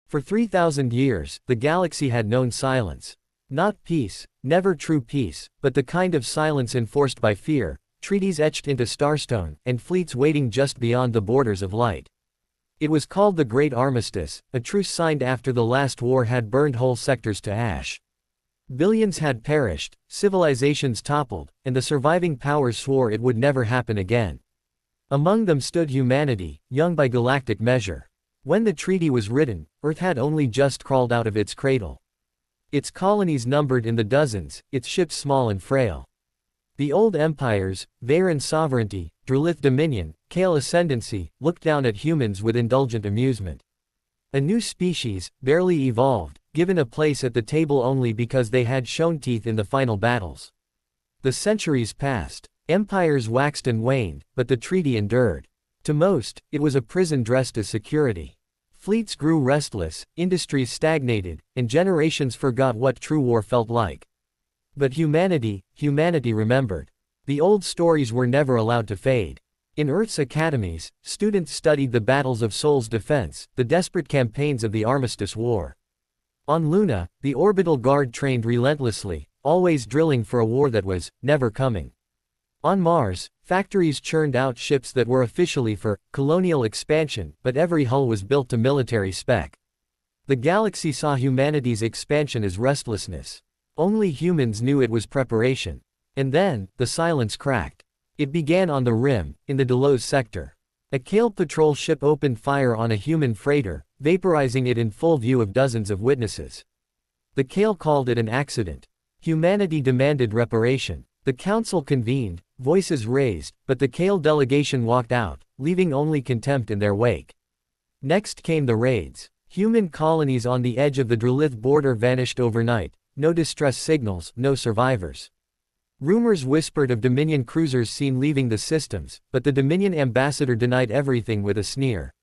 For 3,000 years, the galaxy had known silence. Not peace, never true peace, but the kind of silence enforced by fear, treaties etched into starstone, and fleets waiting just beyond the borders of light. It was called the Great Armistice, a truce signed after the last war had burned whole sectors to ash. Billions had perished, civilizations toppled, and the surviving powers swore it would never happen again. Among them stood humanity, young by galactic measure. When the treaty was written, Earth had only just crawled out of its cradle. Its colonies numbered in the dozens, its ships small and frail. The old empires, Veyran sovereignty, Drelith dominion, Kale ascendancy, looked down at humans with indulgent amusement. A new species, barely evolved, given a place at the table only because they had shown teeth in the final battles. The centuries passed. Empires waxed and waned, but the treaty endured. To most, it was a prison dressed as security. Fleets grew restless, industries stagnated, and generations forgot what true war felt like. But humanity remembered. The old stories were never allowed to fade. In Earth's academies, students studied the battles of Sol's defense, the desperate campaigns of the Armistice War. On Luna, the orbital guard trained relentlessly, always drilling for a war that was never coming. On Mars, factories churned out ships that were officially for colonial expansion, but every hull was built to military spec. The galaxy saw humanity's expansion as restlessness. Only humans knew it was preparation. And then, the silence cracked. It began on the rim, in the Delos sector. A Kale patrol ship opened fire on a human freighter, vaporizing it in full view of dozens of witnesses. The Kale called it an accident. Humanity demanded reparation. The council convened, voices raised, but the Kale delegation walked out, leaving only contempt in their wake. Next came the raids. Human colonies on the edge of the Drelith border vanished overnight, no distress signals, no survivors. Rumors whispered of Dominion cruisers seen leaving the systems, but the Dominion ambassador denied everything with a sneer.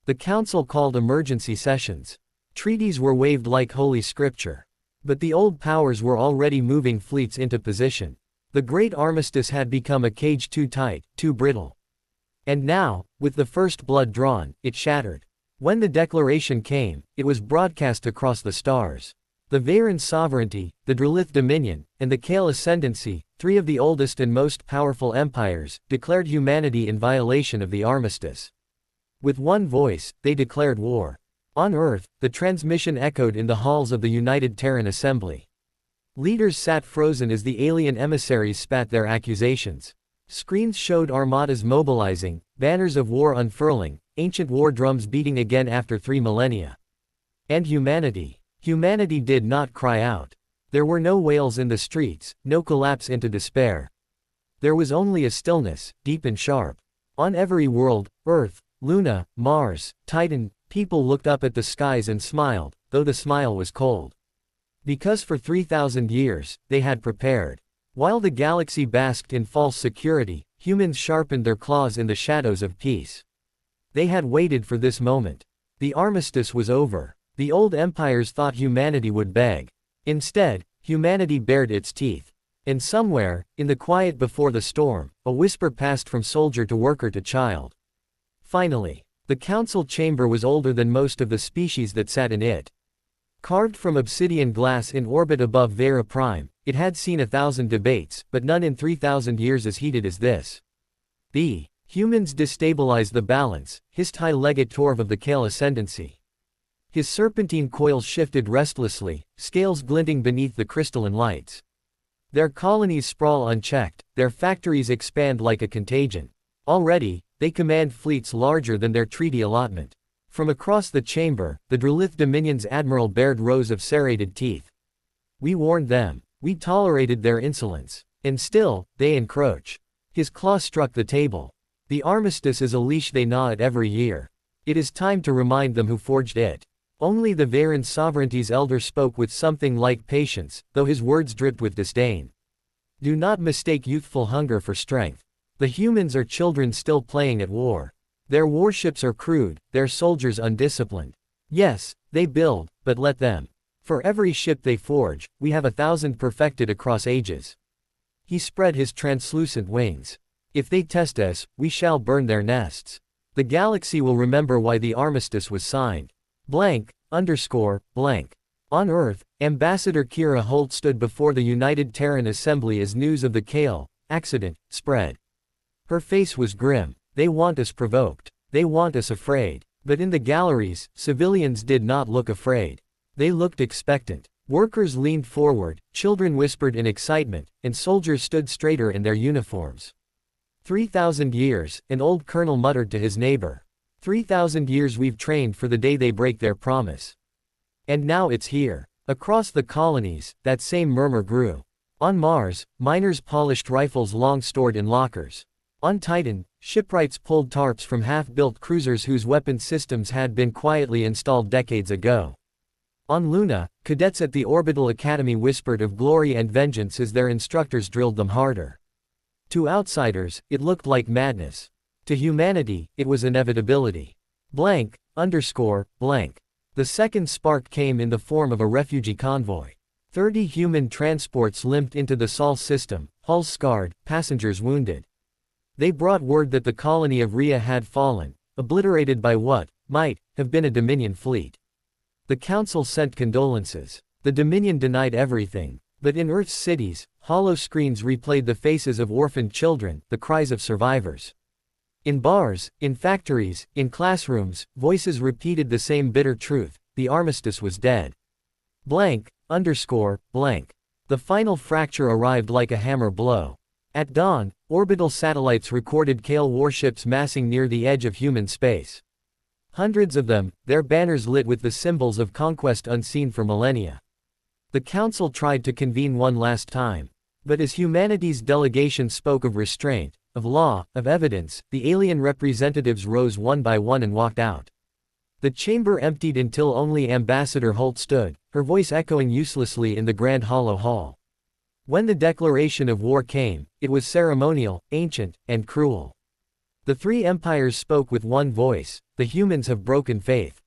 The council called emergency sessions. Treaties were waved like holy scripture. But the old powers were already moving fleets into position. The Great Armistice had become a cage too tight, too brittle. And now, with the first blood drawn, it shattered. When the declaration came, it was broadcast across the stars. The Veyran sovereignty, the Drelith dominion, and the Kale ascendancy, three of the oldest and most powerful empires, declared humanity in violation of the Armistice. With one voice, they declared war. On Earth, the transmission echoed in the halls of the United Terran Assembly. Leaders sat frozen as the alien emissaries spat their accusations. Screens showed armadas mobilizing, banners of war unfurling, ancient war drums beating again after 3 millennia. And humanity did not cry out. There were no wails in the streets, no collapse into despair. There was only a stillness, deep and sharp. On every world, Earth, Luna, Mars, Titan, people looked up at the skies and smiled, though the smile was cold. Because for 3,000 years, they had prepared. While the galaxy basked in false security, humans sharpened their claws in the shadows of peace. They had waited for this moment. The armistice was over. The old empires thought humanity would beg. Instead, humanity bared its teeth. And somewhere, in the quiet before the storm, a whisper passed from soldier to worker to child. Finally, the council chamber was older than most of the species that sat in it. Carved from obsidian glass in orbit above Vera Prime, it had seen 1,000 debates, but none in 3,000 years as heated as this. The humans destabilized the balance, hissed High Legate Torv of the Kale ascendancy. His serpentine coils shifted restlessly, scales glinting beneath the crystalline lights. Their colonies sprawl unchecked, their factories expand like a contagion. Already, they command fleets larger than their treaty allotment. From across the chamber, the Drelith Dominion's admiral bared rows of serrated teeth. We warned them. We tolerated their insolence. And still, they encroach. His claw struck the table. The armistice is a leash they gnaw at every year. It is time to remind them who forged it. Only the Veyran sovereignty's elder spoke with something like patience, though his words dripped with disdain. Do not mistake youthful hunger for strength. The humans are children still playing at war. Their warships are crude, their soldiers undisciplined. Yes, they build, but let them. For every ship they forge, we have 1,000 perfected across ages. He spread his translucent wings. If they test us, we shall burn their nests. The galaxy will remember why the armistice was signed. blank, underscore, blank. On Earth, Ambassador Kira Holt stood before the United Terran Assembly as news of the Kale accident spread. Her face was grim. They want us provoked. They want us afraid. But in the galleries, civilians did not look afraid. They looked expectant. Workers leaned forward, children whispered in excitement, and soldiers stood straighter in their uniforms. 3,000 years, an old colonel muttered to his neighbor. 3,000 years we've trained for the day they break their promise. And now it's here. Across the colonies, that same murmur grew. On Mars, miners polished rifles long stored in lockers. On Titan, shipwrights pulled tarps from half-built cruisers whose weapon systems had been quietly installed decades ago. On Luna, cadets at the Orbital Academy whispered of glory and vengeance as their instructors drilled them harder. To outsiders, it looked like madness. To humanity, it was inevitability. Blank, underscore, blank. The second spark came in the form of a refugee convoy. 30 human transports limped into the Sol system, hulls scarred, passengers wounded. They brought word that the colony of Rhea had fallen, obliterated by what might have been a Dominion fleet. The Council sent condolences. The Dominion denied everything. But in Earth's cities, hollow screens replayed the faces of orphaned children, the cries of survivors. In bars, in factories, in classrooms, voices repeated the same bitter truth: the Armistice was dead. Blank, underscore, blank. The final fracture arrived like a hammer blow. At dawn, orbital satellites recorded Kale warships massing near the edge of human space. Hundreds of them, their banners lit with the symbols of conquest unseen for millennia. The Council tried to convene one last time. But as humanity's delegation spoke of restraint, of law, of evidence, the alien representatives rose one by one and walked out. The chamber emptied until only Ambassador Holt stood, her voice echoing uselessly in the grand hollow hall. When the declaration of war came, it was ceremonial, ancient, and cruel. The three empires spoke with one voice: the humans have broken faith.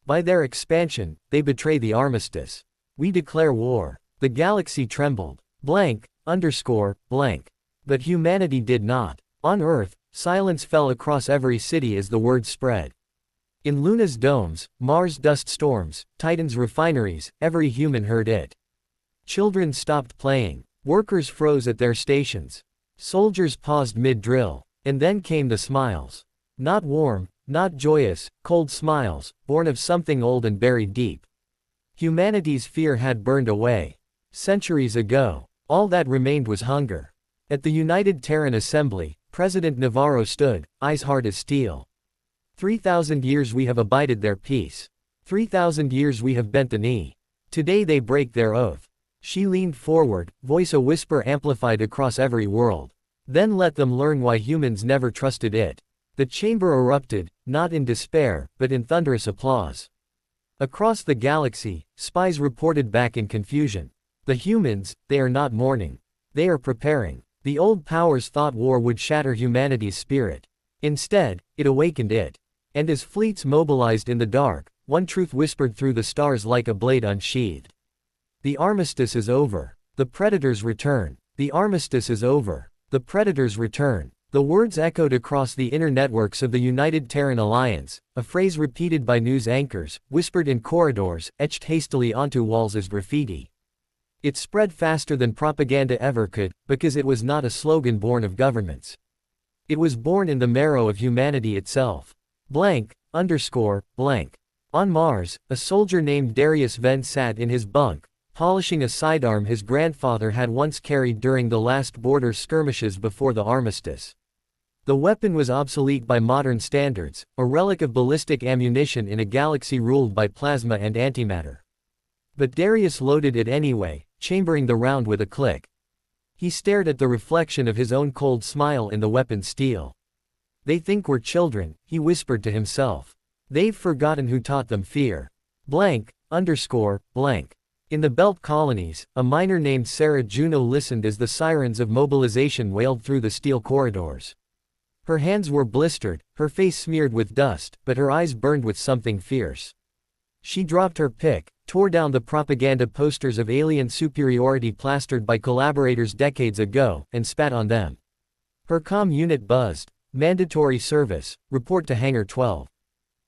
By their expansion, they betray the Armistice. We declare war. The galaxy trembled. Blank, underscore, blank. But humanity did not. On Earth, silence fell across every city as the word spread. In Luna's domes, Mars' dust storms, Titan's refineries, every human heard it. Children stopped playing. Workers froze at their stations. Soldiers paused mid-drill. And then came the smiles. Not warm, not joyous, cold smiles, born of something old and buried deep. Humanity's fear had burned away. Centuries ago, all that remained was hunger. At the United Terran Assembly, President Navarro stood, eyes hard as steel. 3,000 years we have abided their peace. 3,000 years we have bent the knee. Today they break their oath. She leaned forward, voice a whisper amplified across every world. Then let them learn why humans never trusted it. The chamber erupted, not in despair, but in thunderous applause. Across the galaxy, spies reported back in confusion. The humans, they are not mourning. They are preparing. The old powers thought war would shatter humanity's spirit. Instead, it awakened it. And as fleets mobilized in the dark, one truth whispered through the stars like a blade unsheathed. The Armistice is over. The Predators return. The Armistice is over. The Predators return. The words echoed across the inner networks of the United Terran Alliance, a phrase repeated by news anchors, whispered in corridors, etched hastily onto walls as graffiti. It spread faster than propaganda ever could, because it was not a slogan born of governments. It was born in the marrow of humanity itself. Blank, underscore, blank. On Mars, a soldier named Darius Venn sat in his bunk, polishing a sidearm his grandfather had once carried during the last border skirmishes before the Armistice. The weapon was obsolete by modern standards, a relic of ballistic ammunition in a galaxy ruled by plasma and antimatter. But Darius loaded it anyway, chambering the round with a click. He stared at the reflection of his own cold smile in the weapon's steel. They think we're children, he whispered to himself. They've forgotten who taught them fear. Blank, underscore, blank. In the Belt colonies, a miner named Sarah Juno listened as the sirens of mobilization wailed through the steel corridors. Her hands were blistered, her face smeared with dust, but her eyes burned with something fierce. She dropped her pick, tore down the propaganda posters of alien superiority plastered by collaborators decades ago, and spat on them. Her comm unit buzzed. Mandatory service, report to Hangar 12.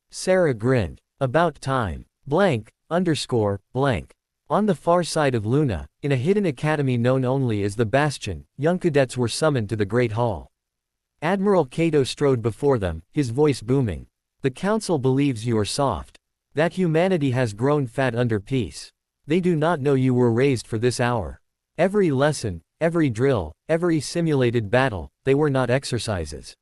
Sarah grinned. About time. Blank, underscore, blank. On the far side of Luna, in a hidden academy known only as the Bastion, young cadets were summoned to the Great Hall. Admiral Cato strode before them, his voice booming. The Council believes you are soft. That humanity has grown fat under peace. They do not know you were raised for this hour. Every lesson, every drill, every simulated battle, they were not exercises.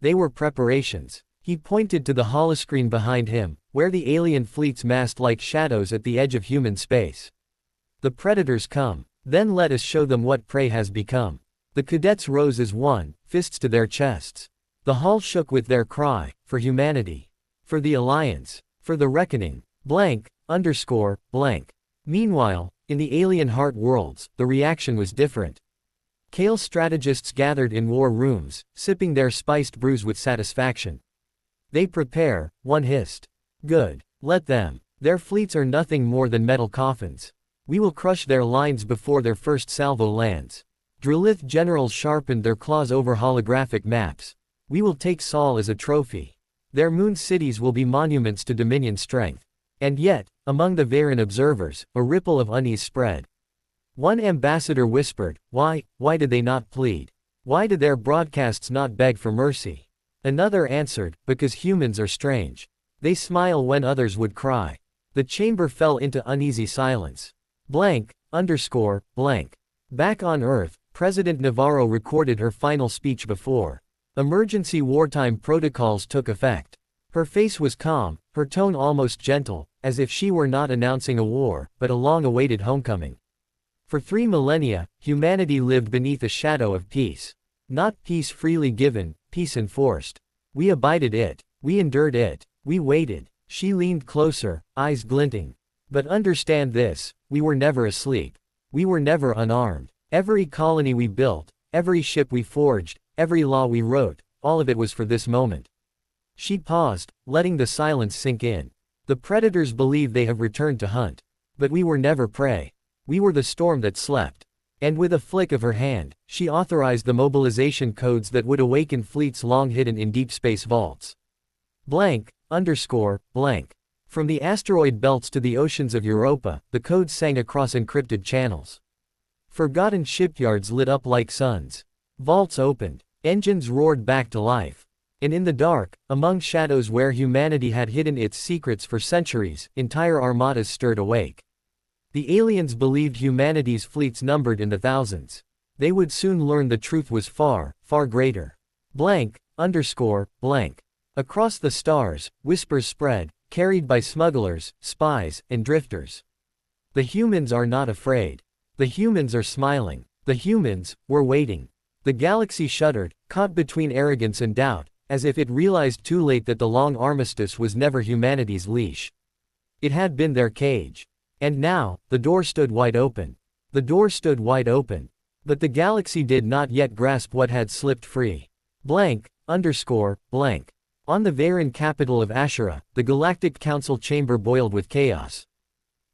They were preparations. He pointed to the holoscreen behind him, where the alien fleets massed like shadows at the edge of human space. The predators come. Then let us show them what prey has become. The cadets rose as one, fists to their chests. The hall shook with their cry, for humanity. For the Alliance. For the reckoning. Blank, underscore, blank. Meanwhile, in the alien heart worlds, the reaction was different. Kale strategists gathered in war rooms, sipping their spiced brews with satisfaction. They prepare, one hissed. Good. Let them. Their fleets are nothing more than metal coffins. We will crush their lines before their first salvo lands. Drillith generals sharpened their claws over holographic maps. We will take Sol as a trophy. Their moon cities will be monuments to Dominion strength. And yet, among the Varen observers, a ripple of unease spread. One ambassador whispered, why did they not plead? Why did their broadcasts not beg for mercy? Another answered, because humans are strange. They smile when others would cry. The chamber fell into uneasy silence. Blank, underscore, blank. Back on Earth, President Navarro recorded her final speech before emergency wartime protocols took effect. Her face was calm, her tone almost gentle, as if she were not announcing a war, but a long-awaited homecoming. For 3 millennia, humanity lived beneath a shadow of peace. Not peace freely given, peace enforced. We abided it. We endured it. We waited. She leaned closer, eyes glinting. But understand this, we were never asleep. We were never unarmed. Every colony we built, every ship we forged, every law we wrote, all of it was for this moment. She paused, letting the silence sink in. The predators believe they have returned to hunt. But we were never prey. We were the storm that slept. And with a flick of her hand, she authorized the mobilization codes that would awaken fleets long hidden in deep space vaults. Blank, underscore, blank. From the asteroid belts to the oceans of Europa, the codes sang across encrypted channels. Forgotten shipyards lit up like suns. Vaults opened. Engines roared back to life. And in the dark, among shadows where humanity had hidden its secrets for centuries, entire armadas stirred awake. The aliens believed humanity's fleets numbered in the thousands. They would soon learn the truth was far, far greater. Blank, underscore, blank. Across the stars, whispers spread, carried by smugglers, spies, and drifters. The humans are not afraid. The humans are smiling. The humans were waiting. The galaxy shuddered, caught between arrogance and doubt, as if it realized too late that the long armistice was never humanity's leash. It had been their cage. And now, the door stood wide open. The door stood wide open. But the galaxy did not yet grasp what had slipped free. Blank, underscore, blank. On the Varen capital of Ashura, the Galactic Council chamber boiled with chaos.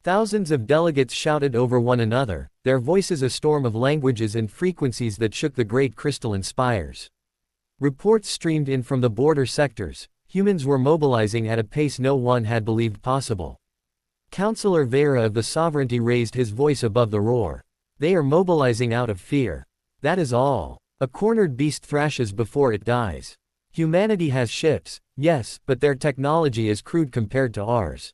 Thousands of delegates shouted over one another, their voices a storm of languages and frequencies that shook the great crystalline spires. Reports streamed in from the border sectors. Humans were mobilizing at a pace no one had believed possible. Councillor Vera of the Sovereignty raised his voice above the roar. They are mobilizing out of fear. That is all. A cornered beast thrashes before it dies. Humanity has ships, yes, but their technology is crude compared to ours.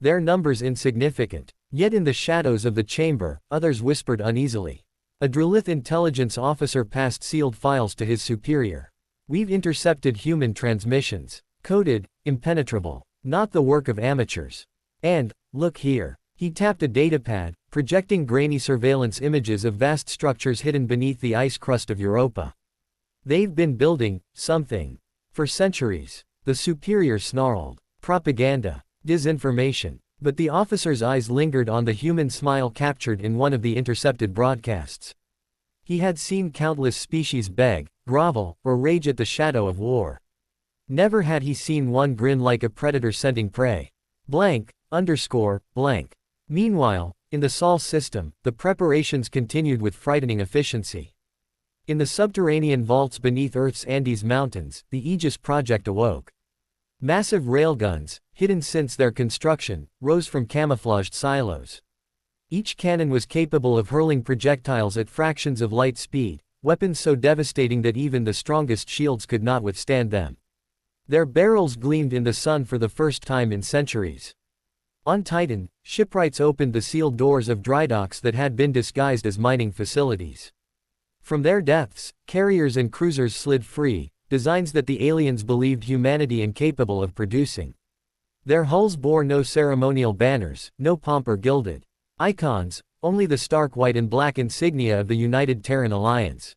Their numbers insignificant. Yet in the shadows of the chamber, others whispered uneasily. A Drillith intelligence officer passed sealed files to his superior. We've intercepted human transmissions. Coded, impenetrable. Not the work of amateurs. And, look here. He tapped a datapad, projecting grainy surveillance images of vast structures hidden beneath the ice crust of Europa. They've been building something for centuries. The superior snarled. Propaganda. Disinformation. But the officer's eyes lingered on the human smile captured in one of the intercepted broadcasts. He had seen countless species beg, grovel, or rage at the shadow of war. Never had he seen one grin like a predator scenting prey. Blank, underscore, blank. Meanwhile, in the Sol system, the preparations continued with frightening efficiency. In the subterranean vaults beneath Earth's Andes Mountains, the Aegis project awoke. Massive railguns, hidden since their construction, rose from camouflaged silos. Each cannon was capable of hurling projectiles at fractions of light speed, weapons so devastating that even the strongest shields could not withstand them. Their barrels gleamed in the sun for the first time in centuries. On Titan, shipwrights opened the sealed doors of drydocks that had been disguised as mining facilities. From their depths, carriers and cruisers slid free, designs that the aliens believed humanity incapable of producing. Their hulls bore no ceremonial banners, no pomp or gilded icons, only the stark white and black insignia of the United Terran Alliance.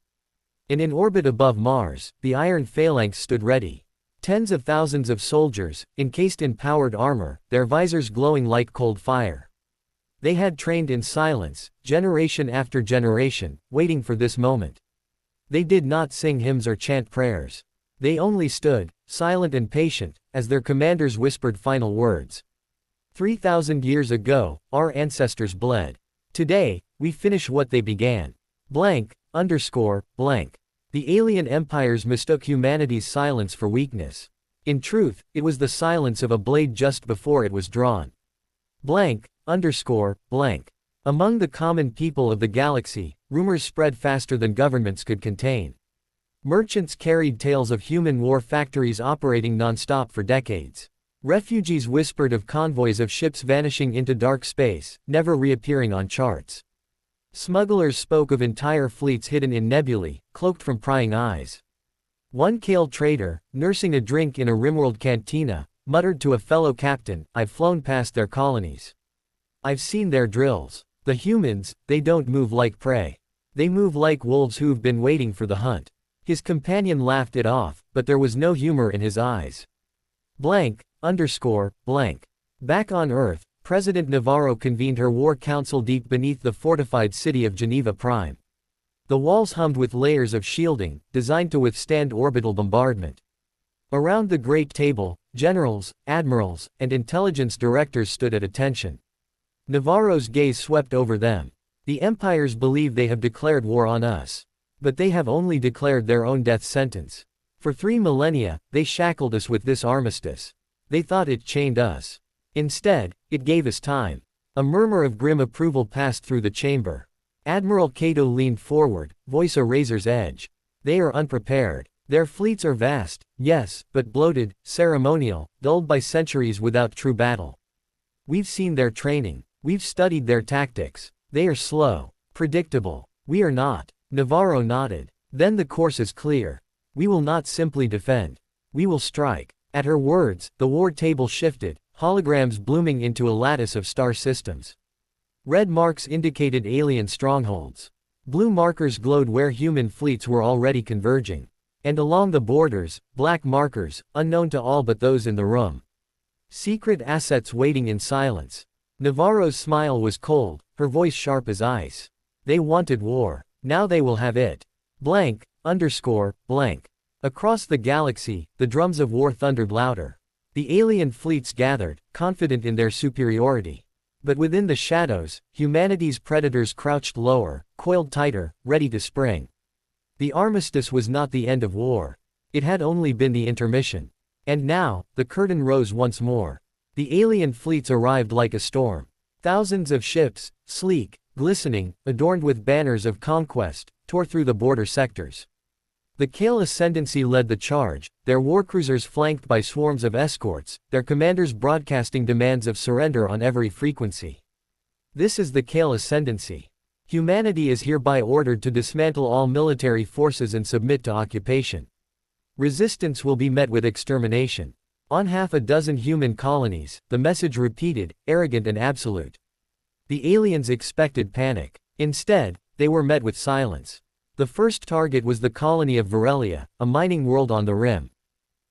And in orbit above Mars, the iron phalanx stood ready. Tens of thousands of soldiers, encased in powered armor, their visors glowing like cold fire. They had trained in silence, generation after generation, waiting for this moment. They did not sing hymns or chant prayers. They only stood, silent and patient, as their commanders whispered final words. 3,000 years ago, our ancestors bled. Today, we finish what they began. Blank. The alien empires mistook humanity's silence for weakness. In truth, it was the silence of a blade just before it was drawn. Blank. Among the common people of the galaxy, rumors spread faster than governments could contain. Merchants carried tales of human war factories operating non-stop for decades. Refugees whispered of convoys of ships vanishing into dark space, never reappearing on charts. Smugglers spoke of entire fleets hidden in nebulae, cloaked from prying eyes. One Kale trader, nursing a drink in a rimworld cantina, muttered to a fellow captain, "I've flown past their colonies. I've seen their drills. The humans, they don't move like prey. They move like wolves who've been waiting for the hunt." His companion laughed it off, but there was no humor in his eyes. Back on Earth, President Navarro convened her war council deep beneath the fortified city of Geneva Prime. The walls hummed with layers of shielding, designed to withstand orbital bombardment. Around the great table, generals, admirals, and intelligence directors stood at attention. Navarro's gaze swept over them. The empires believe they have declared war on us. But they have only declared their own death sentence. For 3 millennia, they shackled us with this armistice. They thought it chained us. Instead, it gave us time. A murmur of grim approval passed through the chamber. Admiral Cato leaned forward, voice a razor's edge. They are unprepared. Their fleets are vast, yes, but bloated, ceremonial, dulled by centuries without true battle. We've seen their training. We've studied their tactics. They are slow, predictable. We are not. Navarro nodded. Then the course is clear. We will not simply defend. We will strike. At her words, the war table shifted, holograms blooming into a lattice of star systems. Red marks indicated alien strongholds. Blue markers glowed where human fleets were already converging. And along the borders, black markers, unknown to all but those in the room. Secret assets waiting in silence. Navarro's smile was cold, her voice sharp as ice. They wanted war. Now they will have it. Across the galaxy, the drums of war thundered louder. The alien fleets gathered, confident in their superiority. But within the shadows, humanity's predators crouched lower, coiled tighter, ready to spring. The armistice was not the end of war. It had only been the intermission. And now, the curtain rose once more. The alien fleets arrived like a storm. Thousands of ships, sleek, glistening, adorned with banners of conquest, tore through the border sectors. The Kale Ascendancy led the charge, their warcruisers flanked by swarms of escorts, their commanders broadcasting demands of surrender on every frequency. This is the Kale Ascendancy. Humanity is hereby ordered to dismantle all military forces and submit to occupation. Resistance will be met with extermination. On 6 human colonies, the message repeated, arrogant and absolute. The aliens expected panic. Instead, they were met with silence. The first target was the colony of Varelia, a mining world on the rim.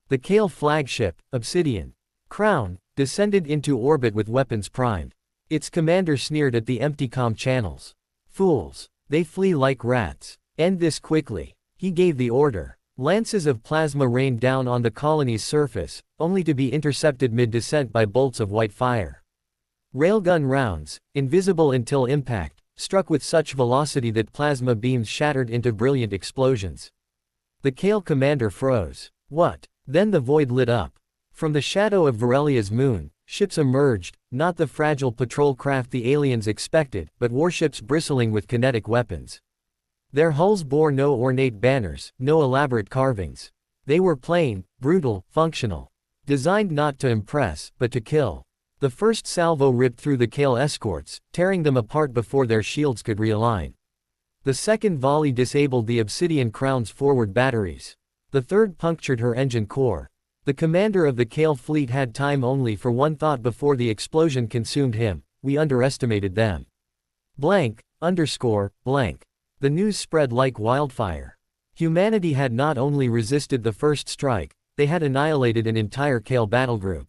The Kale flagship, Obsidian Crown, descended into orbit with weapons primed. Its commander sneered at the empty comm channels. Fools. They flee like rats. End this quickly. He gave the order. Lances of plasma rained down on the colony's surface, only to be intercepted mid-descent by bolts of white fire. Railgun rounds, invisible until impact, struck with such velocity that plasma beams shattered into brilliant explosions. The Kale commander froze. What? Then the void lit up. From the shadow of Varelia's moon, ships emerged, not the fragile patrol craft the aliens expected, but warships bristling with kinetic weapons. Their hulls bore no ornate banners, no elaborate carvings. They were plain, brutal, functional. Designed not to impress, but to kill. The first salvo ripped through the Kale escorts, tearing them apart before their shields could realign. The second volley disabled the Obsidian Crown's forward batteries. The third punctured her engine core. The commander of the Kale fleet had time only for one thought before the explosion consumed him: we underestimated them. Blank. The news spread like wildfire. Humanity had not only resisted the first strike, they had annihilated an entire Kale battlegroup.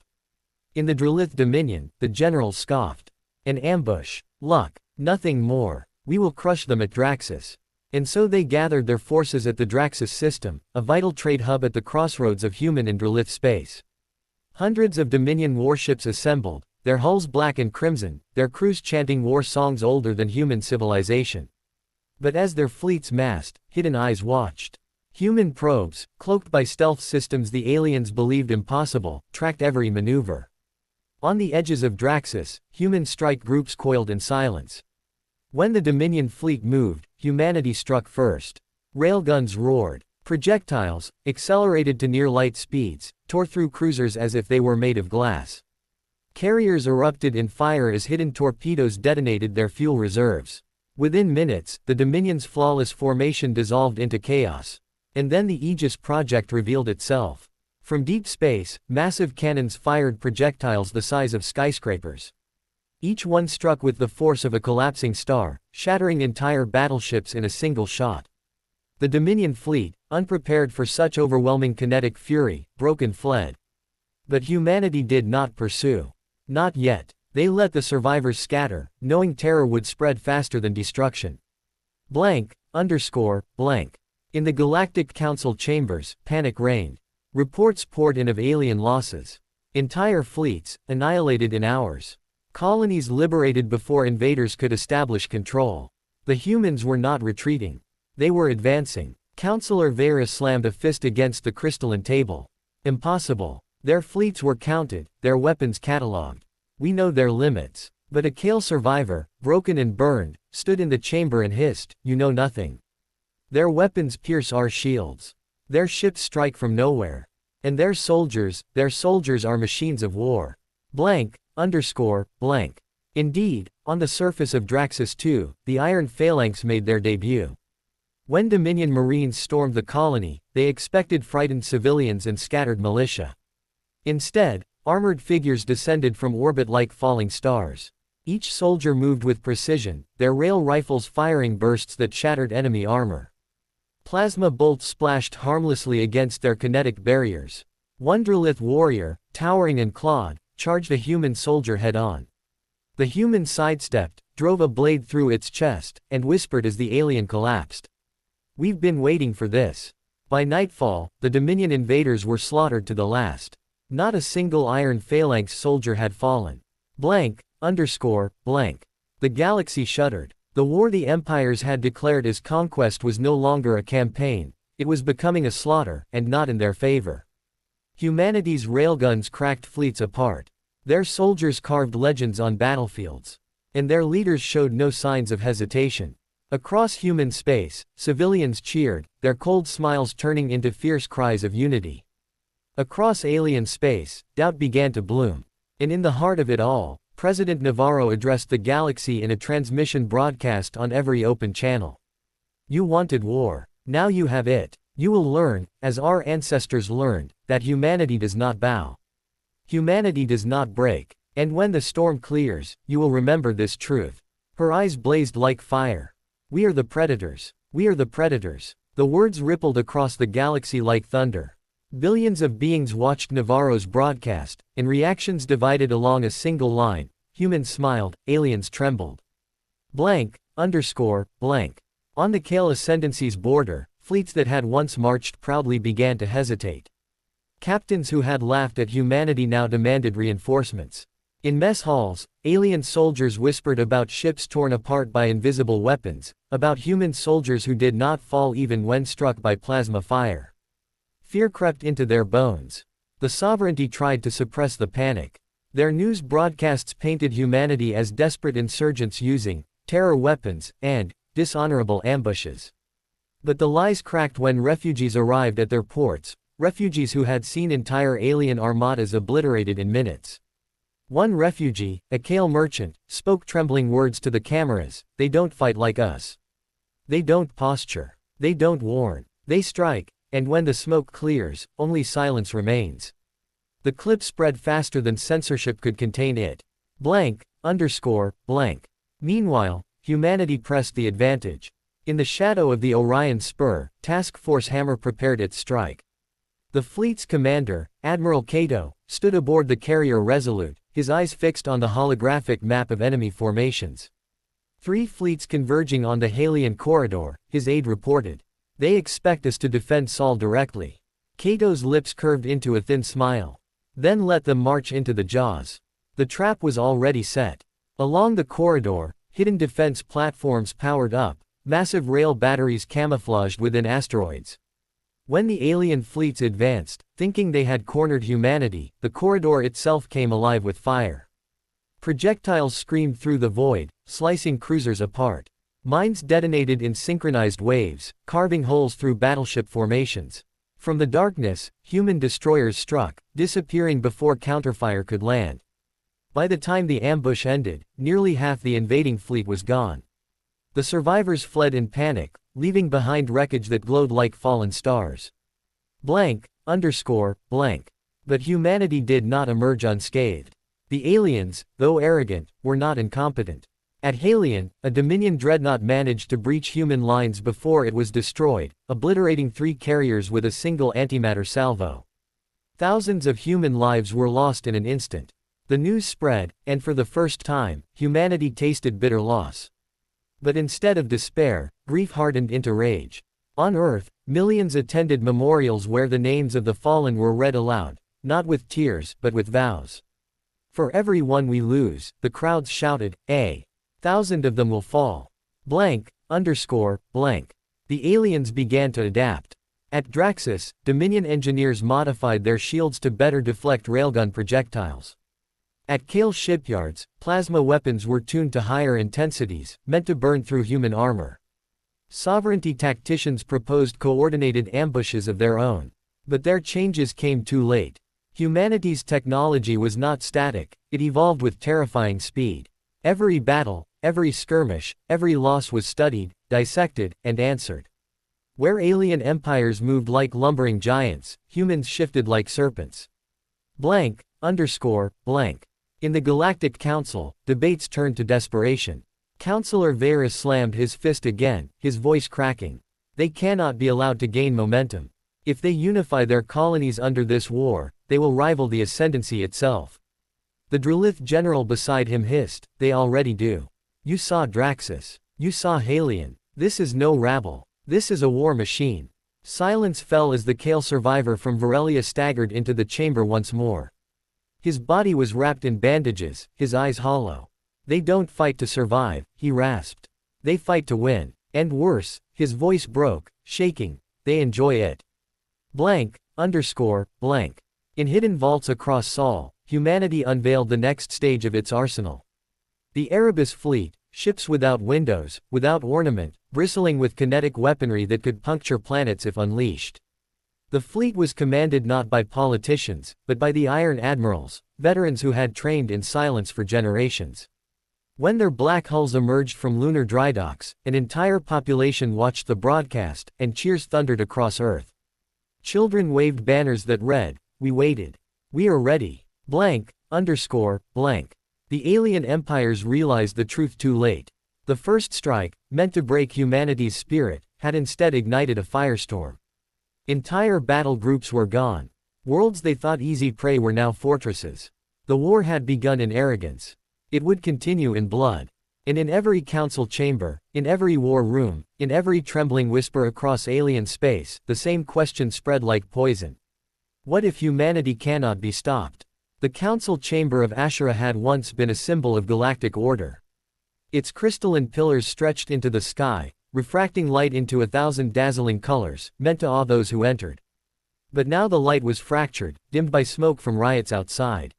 In the Drillith Dominion, the generals scoffed. An ambush. Luck. Nothing more. We will crush them at Draxus. And so they gathered their forces at the Draxus system, a vital trade hub at the crossroads of human and Drillith space. Hundreds of Dominion warships assembled, their hulls black and crimson, their crews chanting war songs older than human civilization. But as their fleets massed, hidden eyes watched. Human probes, cloaked by stealth systems the aliens believed impossible, tracked every maneuver. On the edges of Draxus, human strike groups coiled in silence. When the Dominion fleet moved, humanity struck first. Railguns roared. Projectiles, accelerated to near light speeds, tore through cruisers as if they were made of glass. Carriers erupted in fire as hidden torpedoes detonated their fuel reserves. Within minutes, the Dominion's flawless formation dissolved into chaos. And then the Aegis project revealed itself. From deep space, massive cannons fired projectiles the size of skyscrapers. Each one struck with the force of a collapsing star, shattering entire battleships in a single shot. The Dominion fleet, unprepared for such overwhelming kinetic fury, broke and fled. But humanity did not pursue. Not yet. They let the survivors scatter, knowing terror would spread faster than destruction. Blank. In the Galactic Council chambers, panic reigned. Reports poured in of alien losses. Entire fleets, annihilated in hours. Colonies liberated before invaders could establish control. The humans were not retreating. They were advancing. Counselor Vera slammed a fist against the crystalline table. Impossible. Their fleets were counted, their weapons catalogued. We know their limits. But a Kale survivor, broken and burned, stood in the chamber and hissed, "You know nothing. Their weapons pierce our shields. Their ships strike from nowhere. And their soldiers are machines of war." Indeed, on the surface of Draxus II, the Iron Phalanx made their debut. When Dominion Marines stormed the colony, they expected frightened civilians and scattered militia. Instead, armored figures descended from orbit like falling stars. Each soldier moved with precision, their rail rifles firing bursts that shattered enemy armor. Plasma bolts splashed harmlessly against their kinetic barriers. One Drillith warrior, towering and clawed, charged a human soldier head-on. The human sidestepped, drove a blade through its chest, and whispered as the alien collapsed. "We've been waiting for this." By nightfall, the Dominion invaders were slaughtered to the last. Not a single Iron Phalanx soldier had fallen. The galaxy shuddered. The war the empires had declared as conquest was no longer a campaign, it was becoming a slaughter, and not in their favor. Humanity's railguns cracked fleets apart. Their soldiers carved legends on battlefields. And their leaders showed no signs of hesitation. Across human space, civilians cheered, their cold smiles turning into fierce cries of unity. Across alien space, doubt began to bloom. And in the heart of it all, President Navarro addressed the galaxy in a transmission broadcast on every open channel. "You wanted war. Now you have it. You will learn, as our ancestors learned, that humanity does not bow. Humanity does not break. And when the storm clears, you will remember this truth." Her eyes blazed like fire. "We are the predators. We are the predators." The words rippled across the galaxy like thunder. Billions of beings watched Navarro's broadcast, and reactions divided along a single line. Humans smiled, aliens trembled. On the Kale Ascendancy's border, fleets that had once marched proudly began to hesitate. Captains who had laughed at humanity now demanded reinforcements. In mess halls, alien soldiers whispered about ships torn apart by invisible weapons, about human soldiers who did not fall even when struck by plasma fire. Fear crept into their bones. The sovereignty tried to suppress the panic. Their news broadcasts painted humanity as desperate insurgents using terror weapons and dishonorable ambushes. But the lies cracked when refugees arrived at their ports, refugees who had seen entire alien armadas obliterated in minutes. One refugee, a Kale merchant, spoke trembling words to the cameras: "They don't fight like us. They don't posture. They don't warn. They strike, and when the smoke clears, only silence remains." The clip spread faster than censorship could contain it. Blank. Meanwhile, humanity pressed the advantage. In the shadow of the Orion Spur, Task Force Hammer prepared its strike. The fleet's commander, Admiral Cato, stood aboard the carrier Resolute, his eyes fixed on the holographic map of enemy formations. 3 fleets converging on the Halian corridor, his aide reported. "They expect us to defend Sol directly." Cato's lips curved into a thin smile. "Then let them march into the jaws." The trap was already set. Along the corridor, hidden defense platforms powered up, massive rail batteries camouflaged within asteroids. When the alien fleets advanced, thinking they had cornered humanity, the corridor itself came alive with fire. Projectiles screamed through the void, slicing cruisers apart. Mines detonated in synchronized waves, carving holes through battleship formations. From the darkness, human destroyers struck, disappearing before counterfire could land. By the time the ambush ended, nearly half the invading fleet was gone. The survivors fled in panic, leaving behind wreckage that glowed like fallen stars. But humanity did not emerge unscathed. The aliens, though arrogant, were not incompetent. At Halion, a Dominion dreadnought managed to breach human lines before it was destroyed, obliterating 3 carriers with a single antimatter salvo. Thousands of human lives were lost in an instant. The news spread, and for the first time, humanity tasted bitter loss. But instead of despair, grief hardened into rage. On Earth, millions attended memorials where the names of the fallen were read aloud, not with tears, but with vows. "For every one we lose," the crowds shouted, "a thousand of them will fall." The aliens began to adapt. At Draxus, Dominion engineers modified their shields to better deflect railgun projectiles. At Kale shipyards, plasma weapons were tuned to higher intensities, meant to burn through human armor. Sovereignty tacticians proposed coordinated ambushes of their own. But their changes came too late. Humanity's technology was not static, it evolved with terrifying speed. Every battle, every skirmish, every loss was studied, dissected, and answered. Where alien empires moved like lumbering giants, humans shifted like serpents. In the Galactic Council, debates turned to desperation. Councillor Varys slammed his fist again, his voice cracking. They cannot be allowed to gain momentum. If they unify their colonies under this war, they will rival the ascendancy itself. The Drillith general beside him hissed, "They already do. You saw Draxus. You saw Halion. This is no rabble. This is a war machine." Silence fell as the Kale survivor from Varelia staggered into the chamber once more. His body was wrapped in bandages, his eyes hollow. "They don't fight to survive," he rasped. "They fight to win. And worse," his voice broke, shaking, "they enjoy it." In hidden vaults across Sol, humanity unveiled the next stage of its arsenal. The Erebus fleet, ships without windows, without ornament, bristling with kinetic weaponry that could puncture planets if unleashed. The fleet was commanded not by politicians, but by the Iron Admirals, veterans who had trained in silence for generations. When their black hulls emerged from lunar drydocks, an entire population watched the broadcast, and cheers thundered across Earth. Children waved banners that read, "We waited. We are ready." The alien empires realized the truth too late. The first strike, meant to break humanity's spirit, had instead ignited a firestorm. Entire battle groups were gone. Worlds they thought easy prey were now fortresses. The war had begun in arrogance. It would continue in blood. And in every council chamber, in every war room, in every trembling whisper across alien space, the same question spread like poison. What if humanity cannot be stopped? The council chamber of Ashura had once been a symbol of galactic order. Its crystalline pillars stretched into the sky, refracting light into 1,000 dazzling colors, meant to awe those who entered. But now the light was fractured, dimmed by smoke from riots outside.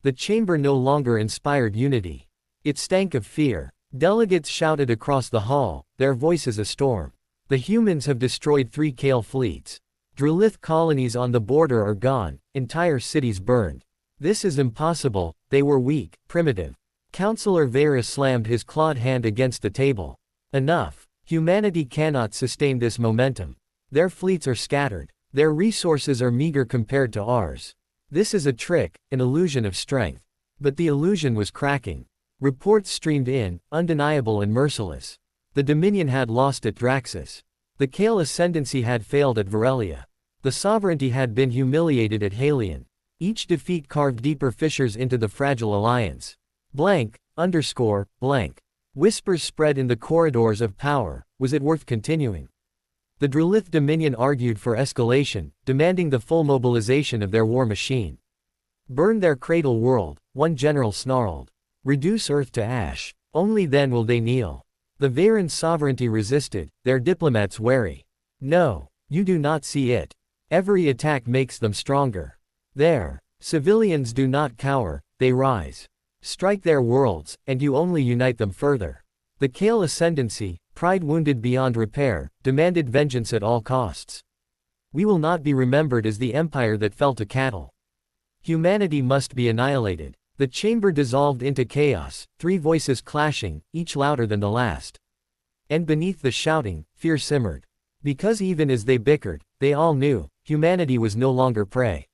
The chamber no longer inspired unity. It stank of fear. Delegates shouted across the hall, their voices a storm. The humans have destroyed 3 Kale fleets. Drillith colonies on the border are gone, entire cities burned. This is impossible, they were weak, primitive. Councillor Vera slammed his clawed hand against the table. Enough. Humanity cannot sustain this momentum. Their fleets are scattered. Their resources are meager compared to ours. This is a trick, an illusion of strength. But the illusion was cracking. Reports streamed in, undeniable and merciless. The Dominion had lost at Draxus. The Kale ascendancy had failed at Varelia. The sovereignty had been humiliated at Halion. Each defeat carved deeper fissures into the fragile alliance. Blank. Whispers spread in the corridors of power. Was it worth continuing? The Drillith Dominion argued for escalation, demanding the full mobilization of their war machine. Burn their cradle world, one general snarled. Reduce Earth to ash. Only then will they kneel. The Varen sovereignty resisted, their diplomats wary. No, you do not see it. Every attack makes them stronger. There. Civilians do not cower, they rise. Strike their worlds, and you only unite them further. The Kale ascendancy, pride wounded beyond repair, demanded vengeance at all costs. We will not be remembered as the empire that fell to cattle. Humanity must be annihilated. The chamber dissolved into chaos, 3 voices clashing, each louder than the last. And beneath the shouting, fear simmered. Because even as they bickered, they all knew, humanity was no longer prey.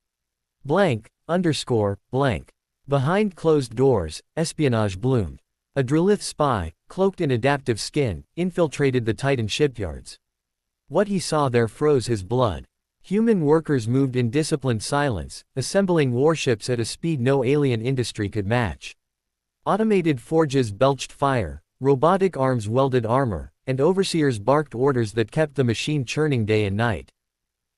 Behind closed doors, espionage bloomed. A Drillith spy, cloaked in adaptive skin, infiltrated the Titan shipyards. What he saw there froze his blood. Human workers moved in disciplined silence, assembling warships at a speed no alien industry could match. Automated forges belched fire, robotic arms welded armor, and overseers barked orders that kept the machine churning day and night.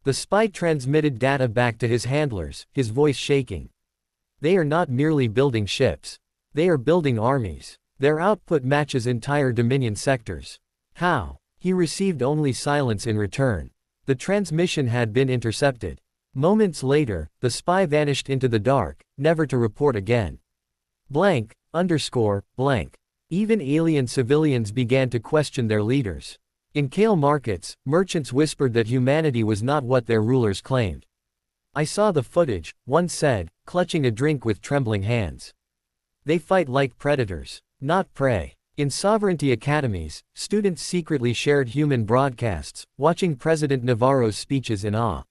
The spy transmitted data back to his handlers, his voice shaking. They are not merely building ships. They are building armies. Their output matches entire Dominion sectors. How? He received only silence in return. The transmission had been intercepted. Moments later, the spy vanished into the dark, never to report again. Even alien civilians began to question their leaders. In Kale markets, merchants whispered that humanity was not what their rulers claimed. I saw the footage, one said, clutching a drink with trembling hands. They fight like predators, not prey. In sovereignty academies, students secretly shared human broadcasts, watching President Navarro's speeches in awe.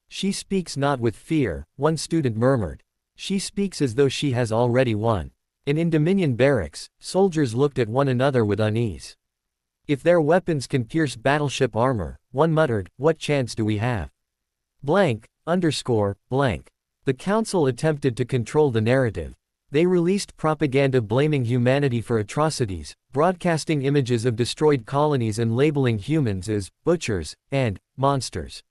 She speaks not with fear, one student murmured. She speaks as though she has already won. And in Dominion barracks, soldiers looked at one another with unease. If their weapons can pierce battleship armor, one muttered, what chance do we have? The council attempted to control the narrative. They released propaganda blaming humanity for atrocities, broadcasting images of destroyed colonies and labeling humans as butchers and monsters.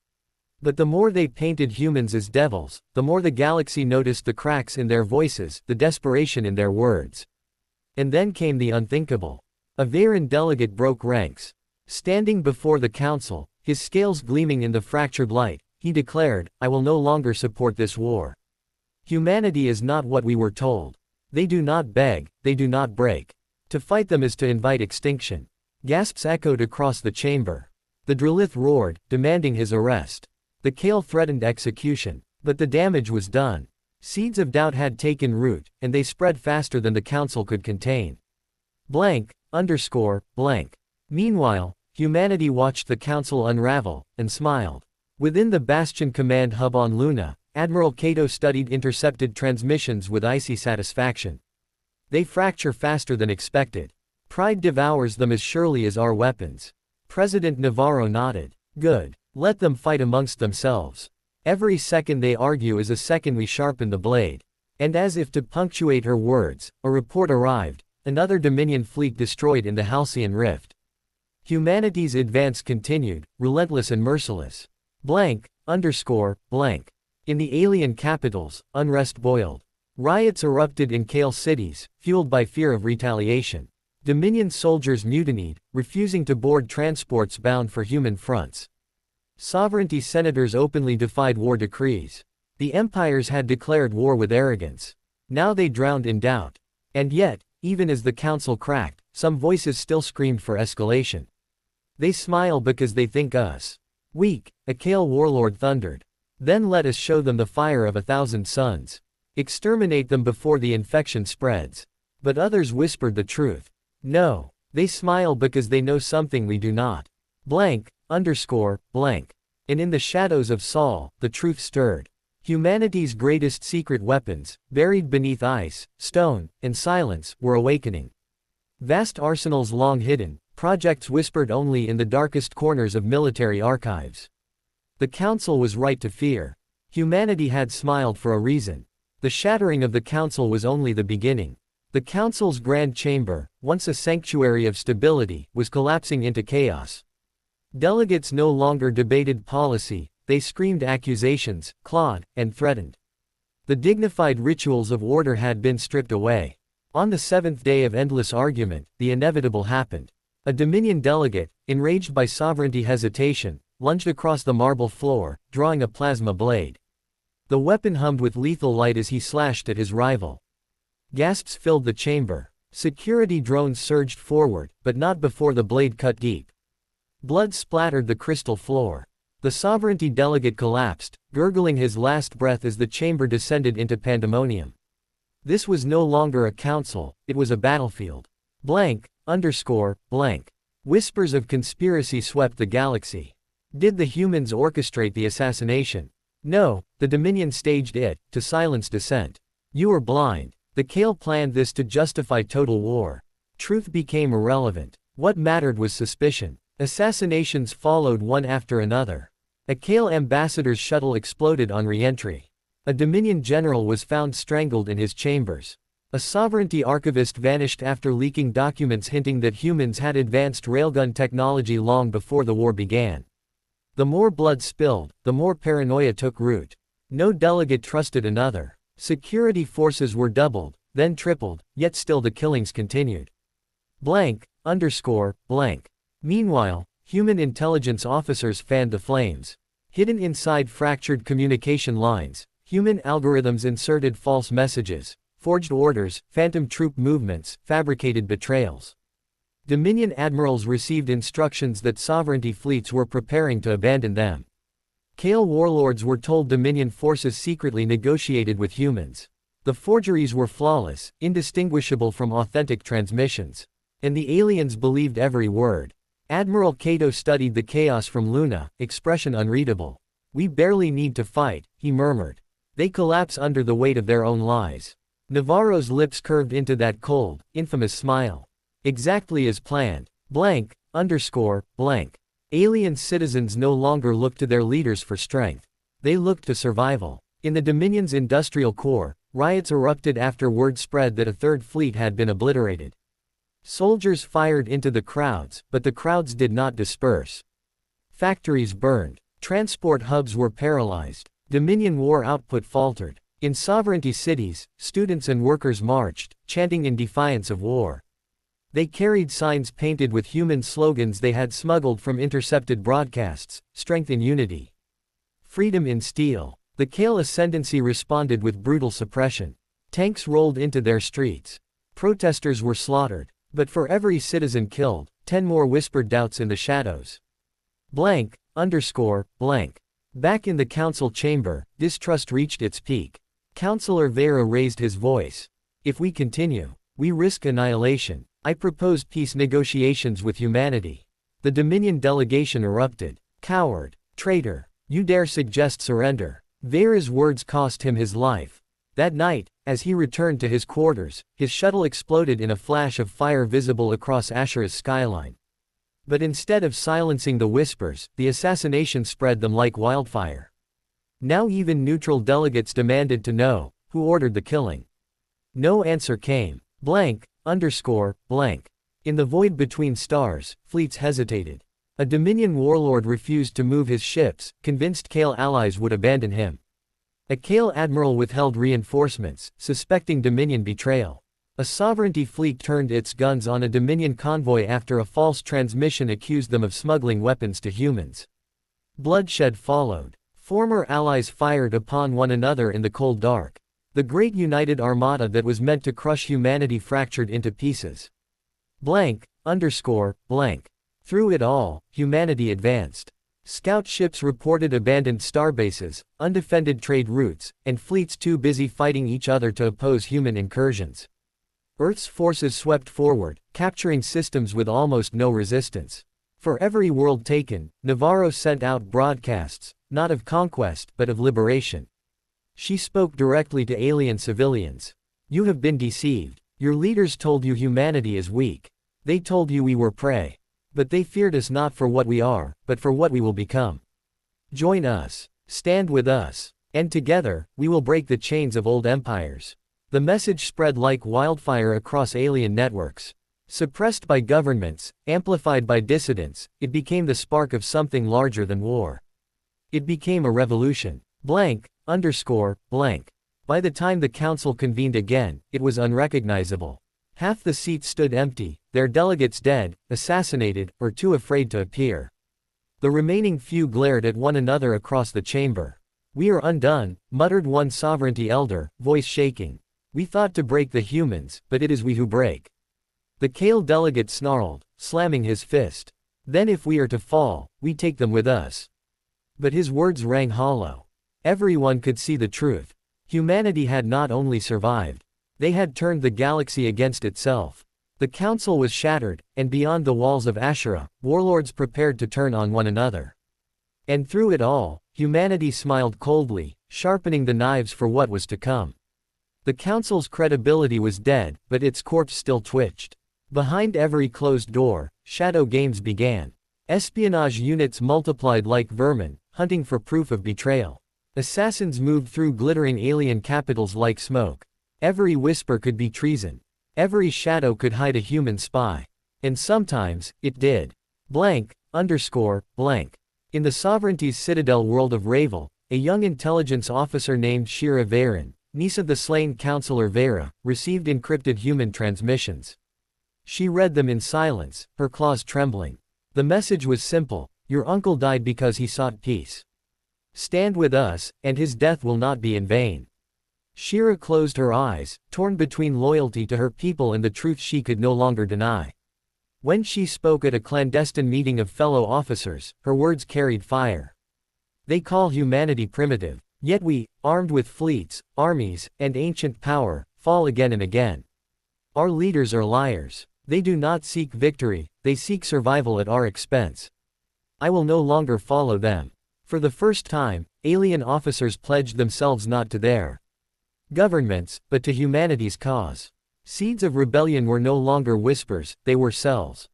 But the more they painted humans as devils, the more the galaxy noticed the cracks in their voices, the desperation in their words. And then came the unthinkable. A Varen delegate broke ranks. Standing before the council, his scales gleaming in the fractured light, he declared, I will no longer support this war. Humanity is not what we were told. They do not beg, they do not break. To fight them is to invite extinction. Gasps echoed across the chamber. The Drillith roared, demanding his arrest. The Kale threatened execution. But the damage was done. Seeds of doubt had taken root, and they spread faster than the council could contain. Meanwhile, humanity watched the council unravel, and smiled. Within the Bastion command hub on Luna, Admiral Cato studied intercepted transmissions with icy satisfaction. They fracture faster than expected. Pride devours them as surely as our weapons. President Navarro nodded. Good. Let them fight amongst themselves. Every second they argue is a second we sharpen the blade. And as if to punctuate her words, a report arrived, another Dominion fleet destroyed in the Halcyon Rift. Humanity's advance continued, relentless and merciless. In the alien capitals, unrest boiled. Riots erupted in Kale cities, fueled by fear of retaliation. Dominion soldiers mutinied, refusing to board transports bound for human fronts. Sovereignty senators openly defied war decrees. The empires had declared war with arrogance. Now they drowned in doubt. And yet, even as the council cracked, some voices still screamed for escalation. They smile because they think us weak, a Kale warlord thundered. Then let us show them the fire of 1,000 suns. Exterminate them before the infection spreads. But others whispered the truth. No. They smile because they know something we do not. Blank, underscore, blank. And in the shadows of Saul, the truth stirred. Humanity's greatest secret weapons, buried beneath ice, stone, and silence, were awakening. Vast arsenals long hidden, projects whispered only in the darkest corners of military archives. The council was right to fear. Humanity had smiled for a reason. The shattering of the council was only the beginning. The council's grand chamber, once a sanctuary of stability, was collapsing into chaos. Delegates no longer debated policy, they screamed accusations, clawed, and threatened. The dignified rituals of order had been stripped away. On the seventh day of endless argument, the inevitable happened. A Dominion delegate, enraged by sovereignty hesitation, lunged across the marble floor, drawing a plasma blade. The weapon hummed with lethal light as he slashed at his rival. Gasps filled the chamber. Security drones surged forward, but not before the blade cut deep. Blood splattered the crystal floor. The sovereignty delegate collapsed, gurgling his last breath as the chamber descended into pandemonium. This was no longer a council, it was a battlefield. Blank, underscore, blank. Whispers of conspiracy swept the galaxy. Did the humans orchestrate the assassination? No, the Dominion staged it, to silence dissent. You were blind. The Kale planned this to justify total war. Truth became irrelevant. What mattered was suspicion. Assassinations followed one after another. A Kale ambassador's shuttle exploded on re-entry. A Dominion general was found strangled in his chambers. A sovereignty archivist vanished after leaking documents hinting that humans had advanced railgun technology long before the war began. The more blood spilled, the more paranoia took root. No delegate trusted another. Security forces were doubled, then tripled, yet still the killings continued. Blank, underscore, blank. Meanwhile, human intelligence officers fanned the flames. Hidden inside fractured communication lines, human algorithms inserted false messages, forged orders, phantom troop movements, fabricated betrayals. Dominion admirals received instructions that sovereignty fleets were preparing to abandon them. Kale warlords were told Dominion forces secretly negotiated with humans. The forgeries were flawless, indistinguishable from authentic transmissions. And the aliens believed every word. Admiral Cato studied the chaos from Luna, expression unreadable. We barely need to fight, he murmured. They collapse under the weight of their own lies. Navarro's lips curved into that cold, infamous smile. Exactly as planned. Blank, underscore, blank. Alien citizens no longer looked to their leaders for strength. They looked to survival. In the Dominion's industrial core, riots erupted after word spread that a third fleet had been obliterated. Soldiers fired into the crowds, but the crowds did not disperse. Factories burned. Transport hubs were paralyzed. Dominion war output faltered. In sovereignty cities, students and workers marched, chanting in defiance of war. They carried signs painted with human slogans they had smuggled from intercepted broadcasts: strength in unity, freedom in steel. The Kale ascendancy responded with brutal suppression. Tanks rolled into their streets. Protesters were slaughtered. But for every citizen killed, 10 more whispered doubts in the shadows. Blank, underscore, blank. Back in the council chamber, distrust reached its peak. Councillor Vera raised his voice. If we continue, we risk annihilation. I propose peace negotiations with humanity. The Dominion delegation erupted. Coward, traitor, you dare suggest surrender. Vera's words cost him his life. That night, as he returned to his quarters, his shuttle exploded in a flash of fire visible across Ashura's skyline. But instead of silencing the whispers, the assassination spread them like wildfire. Now even neutral delegates demanded to know who ordered the killing. No answer came. Blank, underscore, blank. In the void between stars, fleets hesitated. A Dominion warlord refused to move his ships, convinced Kale allies would abandon him. A Kale admiral withheld reinforcements, suspecting Dominion betrayal. A sovereignty fleet turned its guns on a Dominion convoy after a false transmission accused them of smuggling weapons to humans. Bloodshed followed. Former allies fired upon one another in the cold dark. The great united armada that was meant to crush humanity fractured into pieces. Blank. Through it all, humanity advanced. Scout ships reported abandoned starbases, undefended trade routes, and fleets too busy fighting each other to oppose human incursions. Earth's forces swept forward, capturing systems with almost no resistance. For every world taken, Navarro sent out broadcasts, not of conquest but of liberation. She spoke directly to alien civilians. You have been deceived. Your leaders told you humanity is weak. They told you we were prey. But they feared us not for what we are, but for what we will become. Join us. Stand with us. And together, we will break the chains of old empires. The message spread like wildfire across alien networks. Suppressed by governments, amplified by dissidents, it became the spark of something larger than war. It became a revolution. By the time the council convened again, it was unrecognizable. Half the seats stood empty, their delegates dead, assassinated, or too afraid to appear. The remaining few glared at one another across the chamber. We are undone, muttered one sovereignty elder, voice shaking. We thought to break the humans, but it is we who break. The Kale delegate snarled, slamming his fist. Then if we are to fall, we take them with us. But his words rang hollow. Everyone could see the truth. Humanity had not only survived. They had turned the galaxy against itself. The council was shattered, and beyond the walls of Ashura, warlords prepared to turn on one another. And through it all, humanity smiled coldly, sharpening the knives for what was to come. The council's credibility was dead, but its corpse still twitched. Behind every closed door, shadow games began. Espionage units multiplied like vermin, hunting for proof of betrayal. Assassins moved through glittering alien capitals like smoke. Every whisper could be treason. Every shadow could hide a human spy. And sometimes, it did. In the Sovereignty's citadel world of Ravel, a young intelligence officer named Shira Varen, niece of the slain Councillor Vera, received encrypted human transmissions. She read them in silence, her claws trembling. The message was simple: your uncle died because he sought peace. Stand with us, and his death will not be in vain. Shira closed her eyes, torn between loyalty to her people and the truth she could no longer deny. When she spoke at a clandestine meeting of fellow officers, her words carried fire. They call humanity primitive, yet we, armed with fleets, armies, and ancient power, fall again and again. Our leaders are liars. They do not seek victory, they seek survival at our expense. I will no longer follow them. For the first time, alien officers pledged themselves not to their governments, but to humanity's cause. Seeds of rebellion were no longer whispers, they were cells.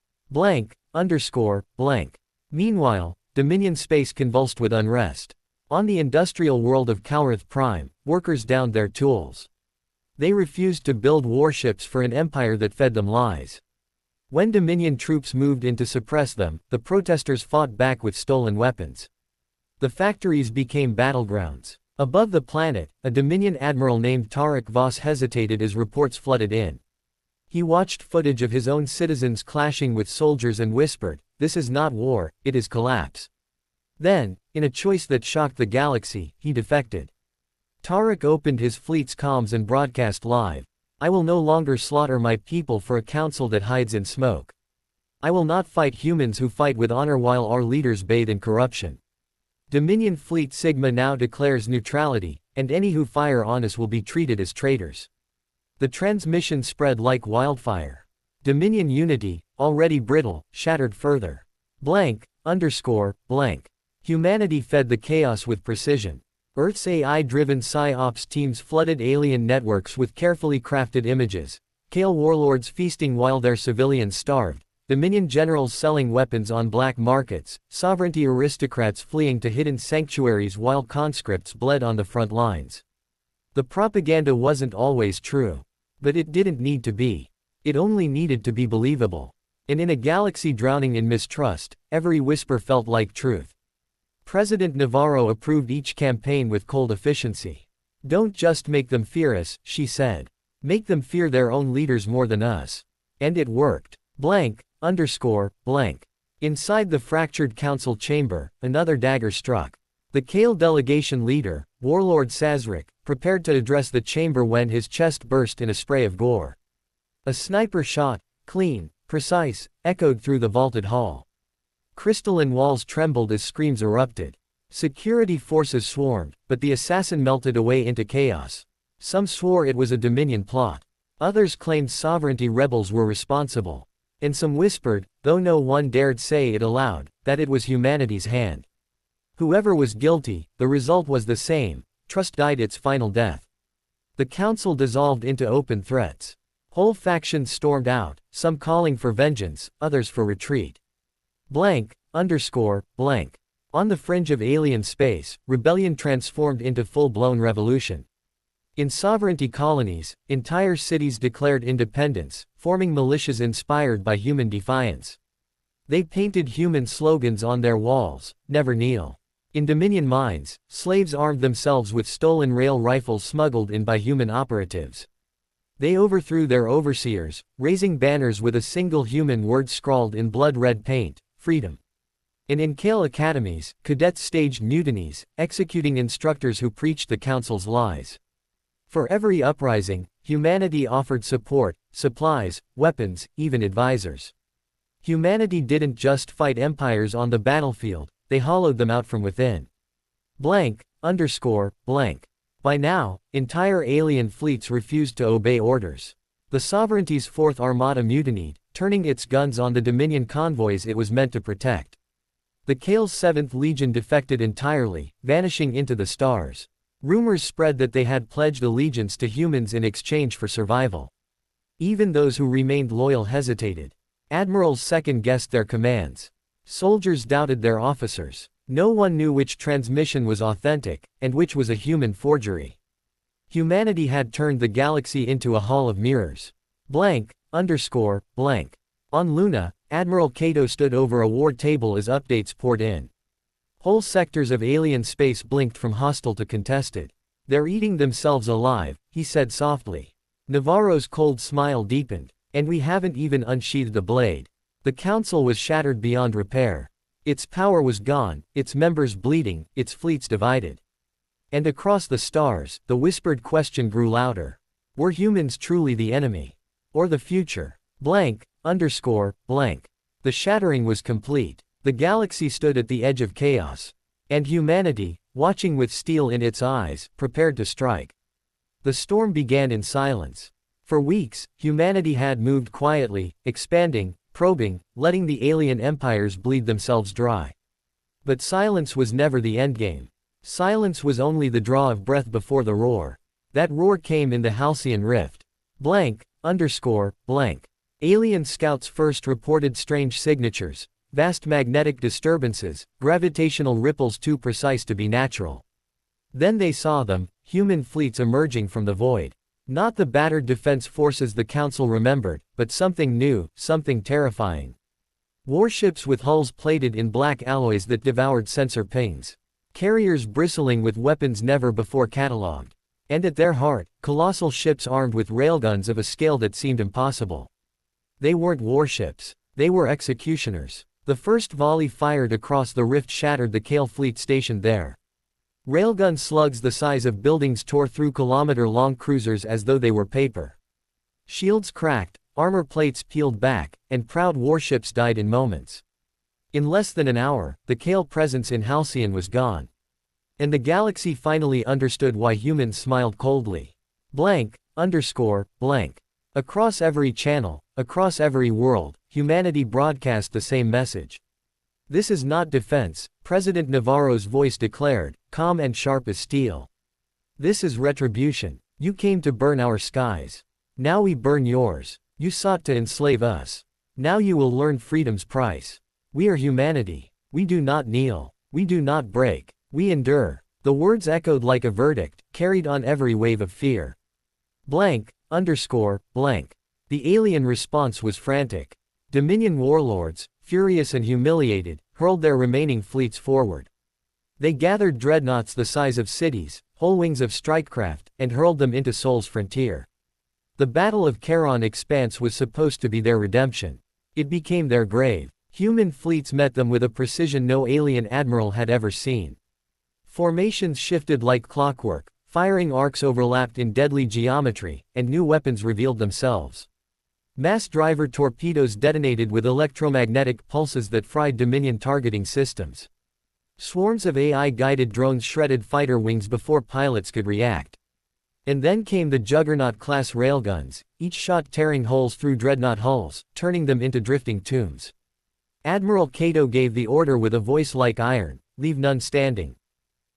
Meanwhile, Dominion space convulsed with unrest. On the industrial world of Calrith Prime, workers downed their tools. They refused to build warships for an empire that fed them lies. When Dominion troops moved in to suppress them, the protesters fought back with stolen weapons. The factories became battlegrounds. Above the planet, a Dominion admiral named Tarek Voss hesitated as reports flooded in. He watched footage of his own citizens clashing with soldiers and whispered, "This is not war, it is collapse." Then, in a choice that shocked the galaxy, he defected. Tarek opened his fleet's comms and broadcast live. I will no longer slaughter my people for a council that hides in smoke. I will not fight humans who fight with honor while our leaders bathe in corruption. Dominion Fleet Sigma now declares neutrality, and any who fire on us will be treated as traitors. The transmission spread like wildfire. Dominion unity, already brittle, shattered further. Humanity fed the chaos with precision. Earth's AI-driven PsyOps teams flooded alien networks with carefully crafted images. Kale warlords feasting while their civilians starved. Dominion generals selling weapons on black markets, sovereignty aristocrats fleeing to hidden sanctuaries while conscripts bled on the front lines. The propaganda wasn't always true. But it didn't need to be. It only needed to be believable. And in a galaxy drowning in mistrust, every whisper felt like truth. President Navarro approved each campaign with cold efficiency. Don't just make them fear us, she said. Make them fear their own leaders more than us. And it worked. Inside the fractured council chamber, another dagger struck. The Kale delegation leader, Warlord Sazerac, prepared to address the chamber when his chest burst in a spray of gore. A sniper shot, clean, precise, echoed through the vaulted hall. Crystalline walls trembled as screams erupted. Security forces swarmed, but the assassin melted away into chaos. Some swore it was a Dominion plot. Others claimed sovereignty rebels were responsible. And some whispered, though no one dared say it aloud, that it was humanity's hand. Whoever was guilty, the result was the same: trust died its final death. The council dissolved into open threats. Whole factions stormed out, some calling for vengeance, others for retreat. Blank. On the fringe of alien space, rebellion transformed into full-blown revolution. In sovereignty colonies, entire cities declared independence, forming militias inspired by human defiance. They painted human slogans on their walls: never kneel. In Dominion mines, slaves armed themselves with stolen rail rifles smuggled in by human operatives. They overthrew their overseers, raising banners with a single human word scrawled in blood-red paint: freedom. And in Kale academies, cadets staged mutinies, executing instructors who preached the council's lies. For every uprising, humanity offered support, supplies, weapons, even advisors. Humanity didn't just fight empires on the battlefield, they hollowed them out from within. By now, entire alien fleets refused to obey orders. The Sovereignty's Fourth Armada mutinied, turning its guns on the Dominion convoys it was meant to protect. The Kale's 7th Legion defected entirely, vanishing into the stars. Rumors spread that they had pledged allegiance to humans in exchange for survival. Even those who remained loyal hesitated. Admirals second-guessed their commands. Soldiers doubted their officers. No one knew which transmission was authentic, and which was a human forgery. Humanity had turned the galaxy into a hall of mirrors. On Luna, Admiral Cato stood over a war table as updates poured in. Whole sectors of alien space blinked from hostile to contested. "They're eating themselves alive," he said softly. Navarro's cold smile deepened. "And we haven't even unsheathed the blade." The council was shattered beyond repair. Its power was gone, its members bleeding, its fleets divided. And across the stars, the whispered question grew louder. Were humans truly the enemy? Or the future? The shattering was complete. The galaxy stood at the edge of chaos. And humanity, watching with steel in its eyes, prepared to strike. The storm began in silence. For weeks, humanity had moved quietly, expanding, probing, letting the alien empires bleed themselves dry. But silence was never the endgame. Silence was only the draw of breath before the roar. That roar came in the Halcyon Rift. Alien scouts first reported strange signatures, vast magnetic disturbances, gravitational ripples too precise to be natural. Then they saw them, human fleets emerging from the void. Not the battered defense forces the Council remembered, but something new, something terrifying. Warships with hulls plated in black alloys that devoured sensor pings. Carriers bristling with weapons never before catalogued. And at their heart, colossal ships armed with railguns of a scale that seemed impossible. They weren't warships. They were executioners. The first volley fired across the rift shattered the Kale fleet stationed there. Railgun slugs the size of buildings tore through kilometer-long cruisers as though they were paper. Shields cracked, armor plates peeled back, and proud warships died in moments. In less than an hour, the Kale presence in Halcyon was gone. And the galaxy finally understood why humans smiled coldly. Across every channel, across every world, humanity broadcast the same message. This is not defense, President Navarro's voice declared, calm and sharp as steel. This is retribution. You came to burn our skies. Now we burn yours. You sought to enslave us. Now you will learn freedom's price. We are humanity. We do not kneel. We do not break. We endure. The words echoed like a verdict, carried on every wave of fear. The alien response was frantic. Dominion warlords, furious and humiliated, hurled their remaining fleets forward. They gathered dreadnoughts the size of cities, whole wings of strikecraft, and hurled them into Sol's frontier. The Battle of Charon Expanse was supposed to be their redemption. It became their grave. Human fleets met them with a precision no alien admiral had ever seen. Formations shifted like clockwork, firing arcs overlapped in deadly geometry, and new weapons revealed themselves. Mass driver torpedoes detonated with electromagnetic pulses that fried Dominion targeting systems. Swarms of AI-guided drones shredded fighter wings before pilots could react. And then came the Juggernaut-class railguns, each shot tearing holes through dreadnought hulls, turning them into drifting tombs. Admiral Cato gave the order with a voice like iron, "Leave none standing."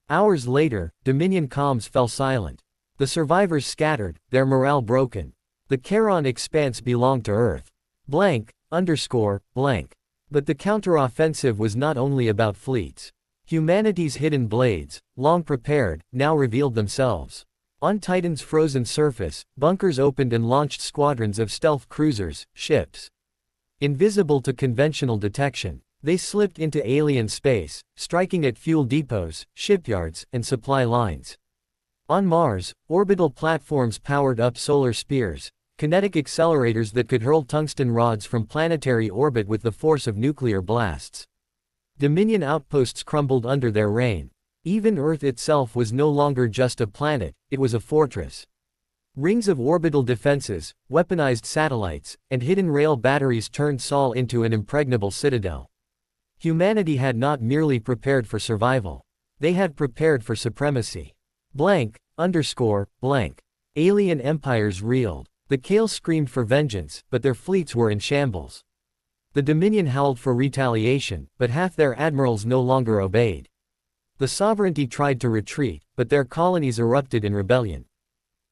Hours later, Dominion comms fell silent. The survivors scattered, their morale broken. The Charon expanse belonged to Earth. Blank. But the counteroffensive was not only about fleets. Humanity's hidden blades, long prepared, now revealed themselves. On Titan's frozen surface, bunkers opened and launched squadrons of stealth cruisers, ships. Invisible to conventional detection, they slipped into alien space, striking at fuel depots, shipyards, and supply lines. On Mars, orbital platforms powered up solar spears, kinetic accelerators that could hurl tungsten rods from planetary orbit with the force of nuclear blasts. Dominion outposts crumbled under their reign. Even Earth itself was no longer just a planet, it was a fortress. Rings of orbital defenses, weaponized satellites, and hidden rail batteries turned Sol into an impregnable citadel. Humanity had not merely prepared for survival. They had prepared for supremacy. Alien empires reeled. The Kale screamed for vengeance, but their fleets were in shambles. The Dominion howled for retaliation, but half their admirals no longer obeyed. The sovereignty tried to retreat, but their colonies erupted in rebellion.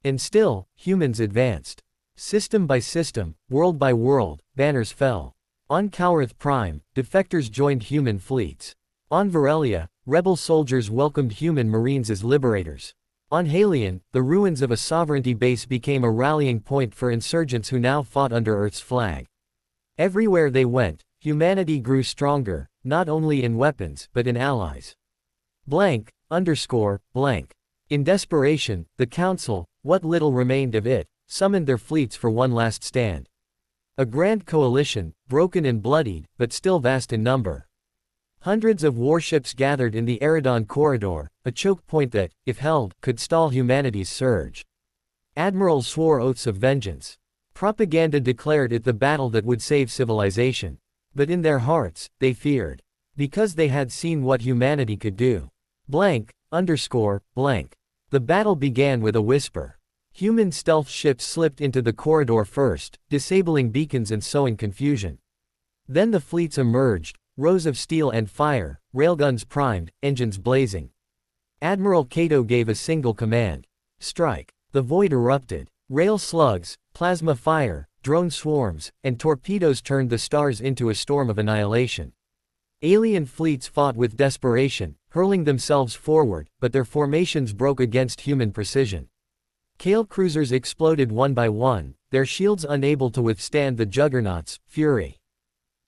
And still, humans advanced. System by system, world by world, banners fell. On Calrith Prime, defectors joined human fleets. On Varelia, rebel soldiers welcomed human marines as liberators. On Halion, the ruins of a sovereignty base became a rallying point for insurgents who now fought under Earth's flag. Everywhere they went, humanity grew stronger, not only in weapons, but in allies. In desperation, the Council, what little remained of it, summoned their fleets for one last stand. A grand coalition, broken and bloodied, but still vast in number. Hundreds of warships gathered in the Eridon corridor, a choke point that, if held, could stall humanity's surge. Admirals swore oaths of vengeance. Propaganda declared it the battle that would save civilization. But in their hearts, they feared. Because they had seen what humanity could do. The battle began with a whisper. Human stealth ships slipped into the corridor first, disabling beacons and sowing confusion. Then the fleets emerged, rows of steel and fire, railguns primed, engines blazing. Admiral Cato gave a single command. Strike. The void erupted. Rail slugs, plasma fire, drone swarms, and torpedoes turned the stars into a storm of annihilation. Alien fleets fought with desperation, hurling themselves forward, but their formations broke against human precision. Kale cruisers exploded one by one, their shields unable to withstand the Juggernaut's fury.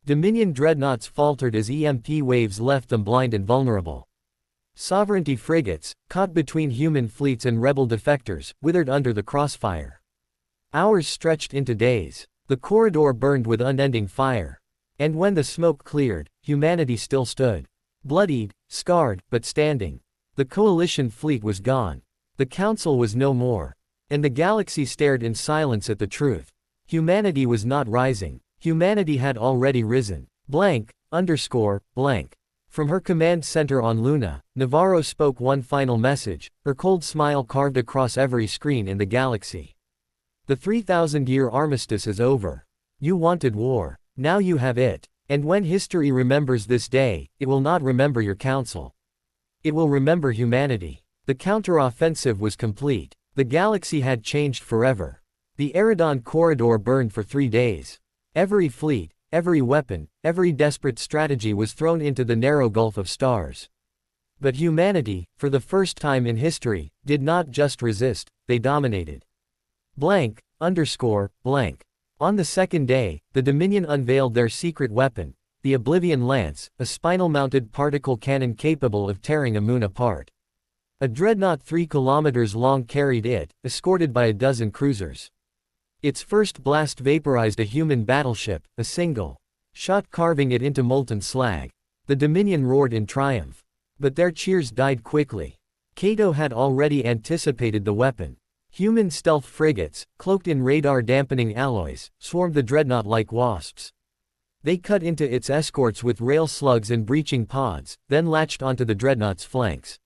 Dominion dreadnoughts faltered as EMP waves left them blind and vulnerable. Sovereignty frigates, caught between human fleets and rebel defectors, withered under the crossfire. Hours stretched into days. The corridor burned with unending fire. And when the smoke cleared, humanity still stood. Bloodied, scarred, but standing. The coalition fleet was gone. The council was no more. And the galaxy stared in silence at the truth. Humanity was not rising. Humanity had already risen. From her command center on Luna, Navarro spoke one final message, her cold smile carved across every screen in the galaxy. The 3,000-year armistice is over. You wanted war. Now you have it. And when history remembers this day, it will not remember your council. It will remember humanity. The counteroffensive was complete. The galaxy had changed forever. The Eridon corridor burned for 3 days. Every fleet, every weapon, every desperate strategy was thrown into the narrow gulf of stars. But humanity, for the first time in history, did not just resist, they dominated. On the second day, the Dominion unveiled their secret weapon, the Oblivion Lance, a spinal-mounted particle cannon capable of tearing a moon apart. A dreadnought 3 kilometers long carried it, escorted by a dozen cruisers. Its first blast vaporized a human battleship, a single shot carving it into molten slag. The Dominion roared in triumph. But their cheers died quickly. Cato had already anticipated the weapon. Human stealth frigates, cloaked in radar-dampening alloys, swarmed the dreadnought like wasps. They cut into its escorts with rail slugs and breaching pods, then latched onto the dreadnought's flanks.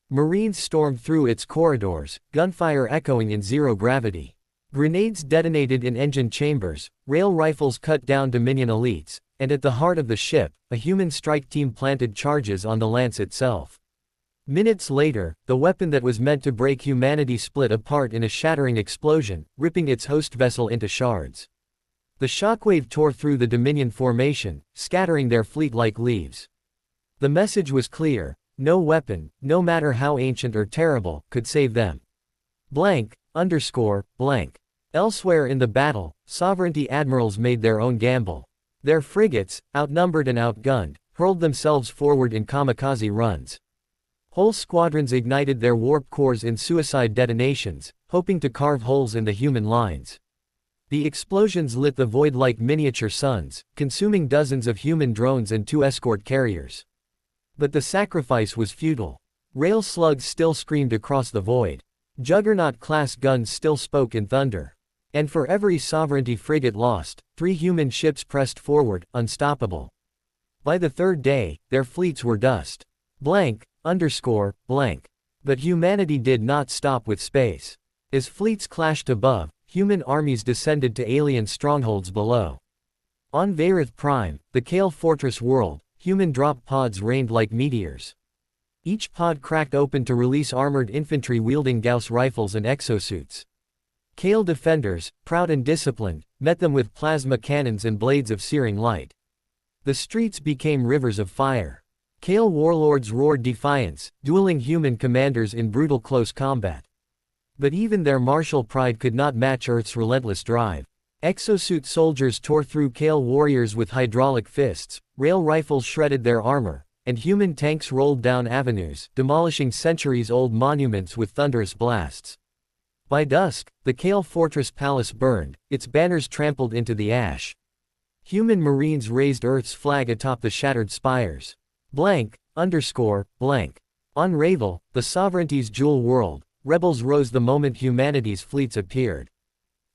Marines stormed through its corridors, gunfire echoing in zero gravity. Grenades detonated in engine chambers, rail rifles cut down Dominion elites, and at the heart of the ship, a human strike team planted charges on the lance itself. Minutes later, the weapon that was meant to break humanity split apart in a shattering explosion, ripping its host vessel into shards. The shockwave tore through the Dominion formation, scattering their fleet like leaves. The message was clear: no weapon, no matter how ancient or terrible, could save them. Blank. Elsewhere in the battle, sovereignty admirals made their own gamble. Their frigates, outnumbered and outgunned, hurled themselves forward in kamikaze runs. Whole squadrons ignited their warp cores in suicide detonations, hoping to carve holes in the human lines. The explosions lit the void like miniature suns, consuming dozens of human drones and 2 escort carriers. But the sacrifice was futile. Rail slugs still screamed across the void. Juggernaut-class guns still spoke in thunder. And for every sovereignty frigate lost, 3 human ships pressed forward, unstoppable. By the 3rd day, their fleets were dust. But humanity did not stop with space. As fleets clashed above, human armies descended to alien strongholds below. On Vayrith Prime, the Kale Fortress world, human drop pods rained like meteors. Each pod cracked open to release armored infantry wielding Gauss rifles and exosuits. Kale defenders, proud and disciplined, met them with plasma cannons and blades of searing light. The streets became rivers of fire. Kale warlords roared defiance, dueling human commanders in brutal close combat. But even their martial pride could not match Earth's relentless drive. Exosuit soldiers tore through Kale warriors with hydraulic fists, rail rifles shredded their armor, and human tanks rolled down avenues, demolishing centuries-old monuments with thunderous blasts. By dusk, the Kale Fortress Palace burned, its banners trampled into the ash. Human marines raised Earth's flag atop the shattered spires. On Ravel, the sovereignty's jewel world, rebels rose the moment humanity's fleets appeared.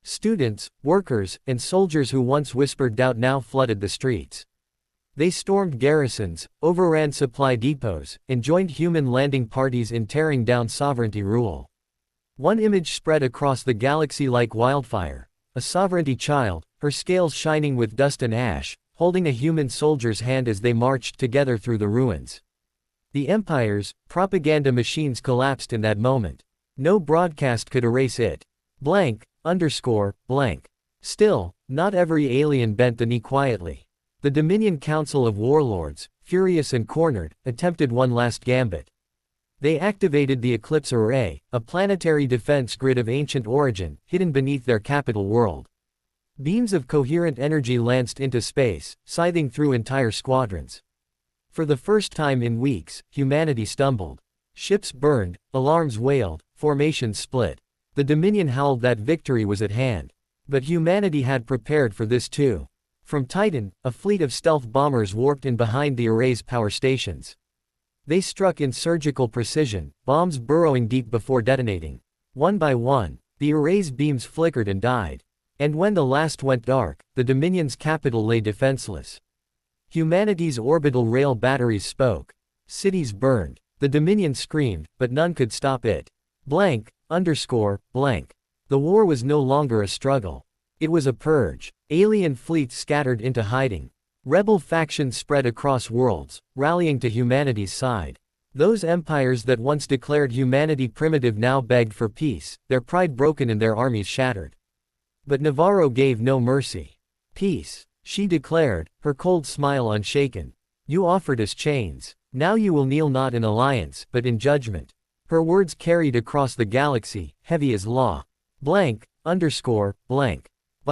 Students, workers, and soldiers who once whispered doubt now flooded the streets. They stormed garrisons, overran supply depots, and joined human landing parties in tearing down sovereignty rule. One image spread across the galaxy like wildfire: a sovereignty child, her scales shining with dust and ash, holding a human soldier's hand as they marched together through the ruins. The Empire's propaganda machines collapsed in that moment. No broadcast could erase it. Still, not every alien bent the knee quietly. The Dominion Council of Warlords, furious and cornered, attempted one last gambit. They activated the Eclipse Array, a planetary defense grid of ancient origin, hidden beneath their capital world. Beams of coherent energy lanced into space, scything through entire squadrons. For the first time in weeks, humanity stumbled. Ships burned, alarms wailed, formations split. The Dominion howled that victory was at hand. But humanity had prepared for this too. From Titan, a fleet of stealth bombers warped in behind the array's power stations. They struck in surgical precision, bombs burrowing deep before detonating. One by one, the array's beams flickered and died. And when the last went dark, the Dominion's capital lay defenseless. Humanity's orbital rail batteries spoke. Cities burned. The Dominion screamed, but none could stop it. The war was no longer a struggle. It was a purge. Alien fleets scattered into hiding. Rebel factions spread across worlds, rallying to humanity's side. Those empires that once declared humanity primitive now begged for peace, their pride broken and their armies shattered. But Navarro gave no mercy. Peace, she declared, her cold smile unshaken. You offered us chains. Now you will kneel not in alliance, but in judgment. Her words carried across the galaxy, heavy as law. By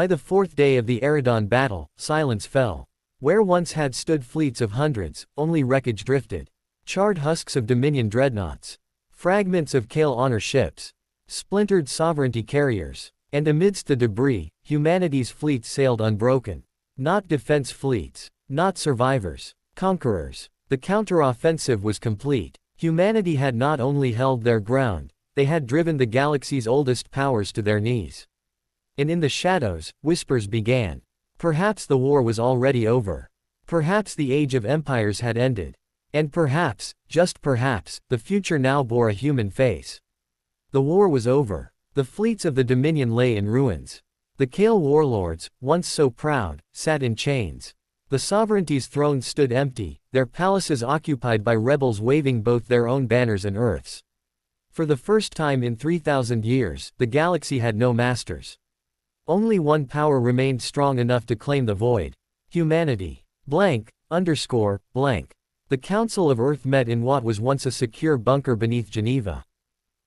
the 4th day of the Eridon battle, silence fell. Where once had stood fleets of hundreds, only wreckage drifted. Charred husks of Dominion dreadnoughts. Fragments of Kale honor ships. Splintered sovereignty carriers. And amidst the debris, humanity's fleets sailed unbroken. Not defense fleets. Not survivors. Conquerors. The counteroffensive was complete. Humanity had not only held their ground, they had driven the galaxy's oldest powers to their knees. And in the shadows, whispers began. Perhaps the war was already over. Perhaps the age of empires had ended. And perhaps, just perhaps, the future now bore a human face. The war was over. The fleets of the Dominion lay in ruins. The Kale warlords, once so proud, sat in chains. The sovereignty's thrones stood empty, their palaces occupied by rebels waving both their own banners and Earth's. For the first time in 3,000 years, the galaxy had no masters. Only one power remained strong enough to claim the void. Humanity. Blank. The Council of Earth met in what was once a secure bunker beneath Geneva.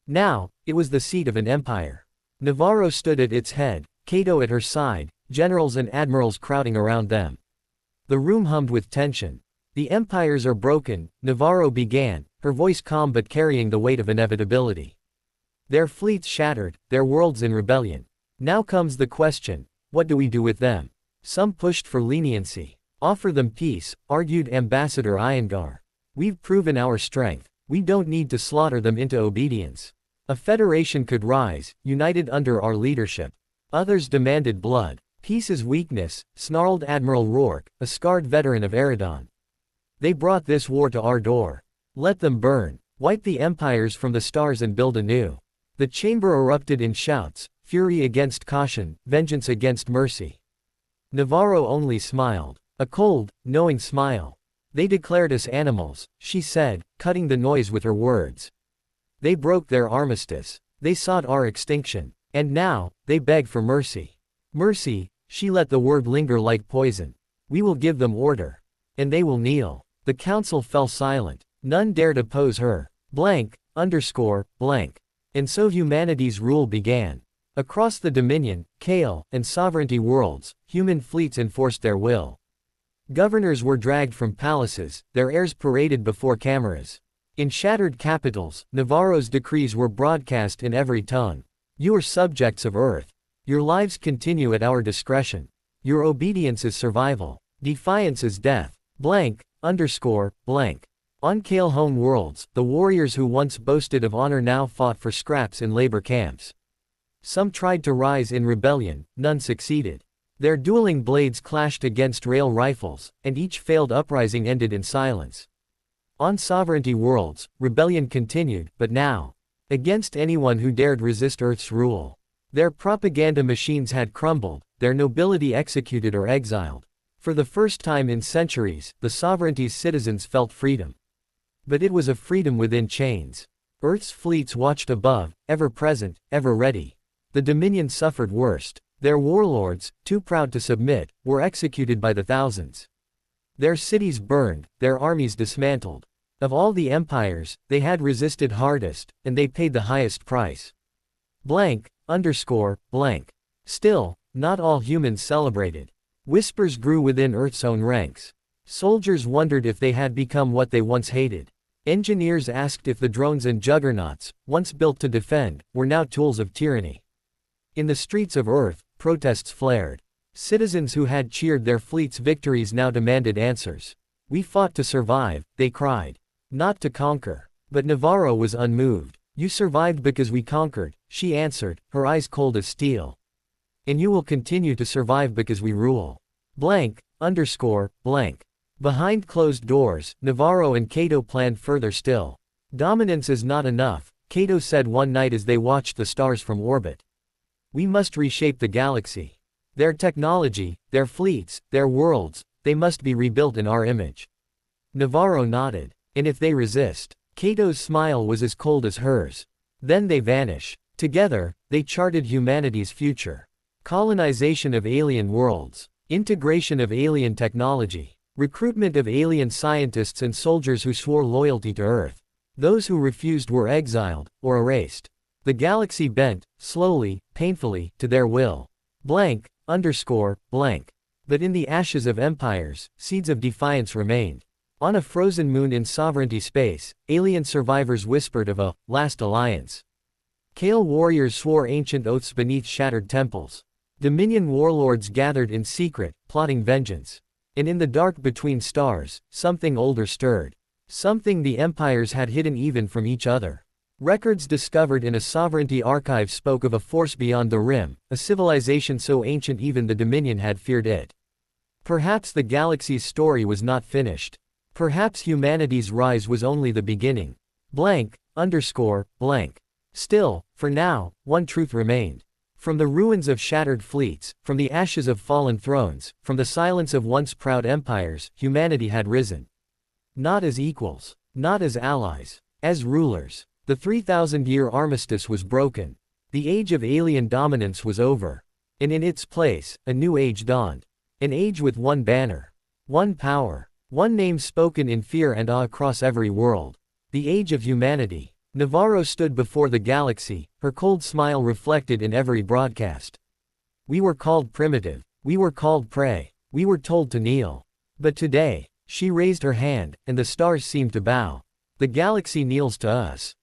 Now, it was the seat of an empire. Navarro stood at its head, Cato at her side, generals and admirals crowding around them. The room hummed with tension. The empires are broken, Navarro began, her voice calm but carrying the weight of inevitability. Their fleets shattered, their worlds in rebellion. Now comes the question, what do we do with them? Some pushed for leniency. Offer them peace, argued Ambassador Iyengar. We've proven our strength. We don't need to slaughter them into obedience. A federation could rise, united under our leadership. Others demanded blood. Peace is weakness, snarled Admiral Rourke, a scarred veteran of Eridon. They brought this war to our door. Let them burn. Wipe the empires from the stars and build anew. The chamber erupted in shouts, fury against caution, vengeance against mercy. Navarro only smiled. A cold, knowing smile. They declared us animals, she said, cutting the noise with her words. They broke their armistice. They sought our extinction. And now, they beg for mercy. Mercy, she let the word linger like poison. We will give them order. And they will kneel. The council fell silent. None dared oppose her. And so humanity's rule began. Across the Dominion, Kale, and Sovereignty worlds, human fleets enforced their will. Governors were dragged from palaces, their heirs paraded before cameras. In shattered capitals, Navarro's decrees were broadcast in every tongue. You are subjects of Earth. Your lives continue at our discretion. Your obedience is survival. Defiance is death. On Kale home worlds, the warriors who once boasted of honor now fought for scraps in labor camps. Some tried to rise in rebellion, none succeeded. Their dueling blades clashed against rail rifles, and each failed uprising ended in silence. On Sovereignty worlds, rebellion continued, but now, against anyone who dared resist Earth's rule. Their propaganda machines had crumbled, their nobility executed or exiled. For the first time in centuries, the Sovereignty's citizens felt freedom. But it was a freedom within chains. Earth's fleets watched above, ever present, ever ready. The Dominion suffered worst. Their warlords, too proud to submit, were executed by the thousands. Their cities burned, their armies dismantled. Of all the empires, they had resisted hardest, and they paid the highest price. Still, not all humans celebrated. Whispers grew within Earth's own ranks. Soldiers wondered if they had become what they once hated. Engineers asked if the drones and juggernauts, once built to defend, were now tools of tyranny. In the streets of Earth, protests flared. Citizens who had cheered their fleet's victories now demanded answers. We fought to survive, they cried. Not to conquer. But Navarro was unmoved. You survived because we conquered, she answered, her eyes cold as steel. And you will continue to survive because we rule. Behind closed doors, Navarro and Cato planned further still. Dominance is not enough, Cato said one night as they watched the stars from orbit. We must reshape the galaxy. Their technology, their fleets, their worlds, they must be rebuilt in our image. Navarro nodded. And if they resist? Cato's smile was as cold as hers. Then they vanish. Together, they charted humanity's future. Colonization of alien worlds. Integration of alien technology. Recruitment of alien scientists and soldiers who swore loyalty to Earth. Those who refused were exiled, or erased. The galaxy bent, slowly, painfully, to their will. But in the ashes of empires, seeds of defiance remained. On a frozen moon in Sovereignty space, alien survivors whispered of a last alliance. Kale warriors swore ancient oaths beneath shattered temples. Dominion warlords gathered in secret, plotting vengeance. And in the dark between stars, something older stirred. Something the empires had hidden even from each other. Records discovered in a sovereignty archive spoke of a force beyond the rim, a civilization so ancient even the Dominion had feared it. Perhaps the galaxy's story was not finished. Perhaps humanity's rise was only the beginning. Blank. Still, for now, one truth remained. From the ruins of shattered fleets, from the ashes of fallen thrones, from the silence of once proud empires, humanity had risen. Not as equals, not as allies, as rulers. The 3,000-year armistice was broken. The age of alien dominance was over. And in its place, a new age dawned. An age with one banner. One power. One name spoken in fear and awe across every world. The age of humanity. Navarro stood before the galaxy, her cold smile reflected in every broadcast. We were called primitive. We were called prey. We were told to kneel. But today, she raised her hand, and the stars seemed to bow. The galaxy kneels to us.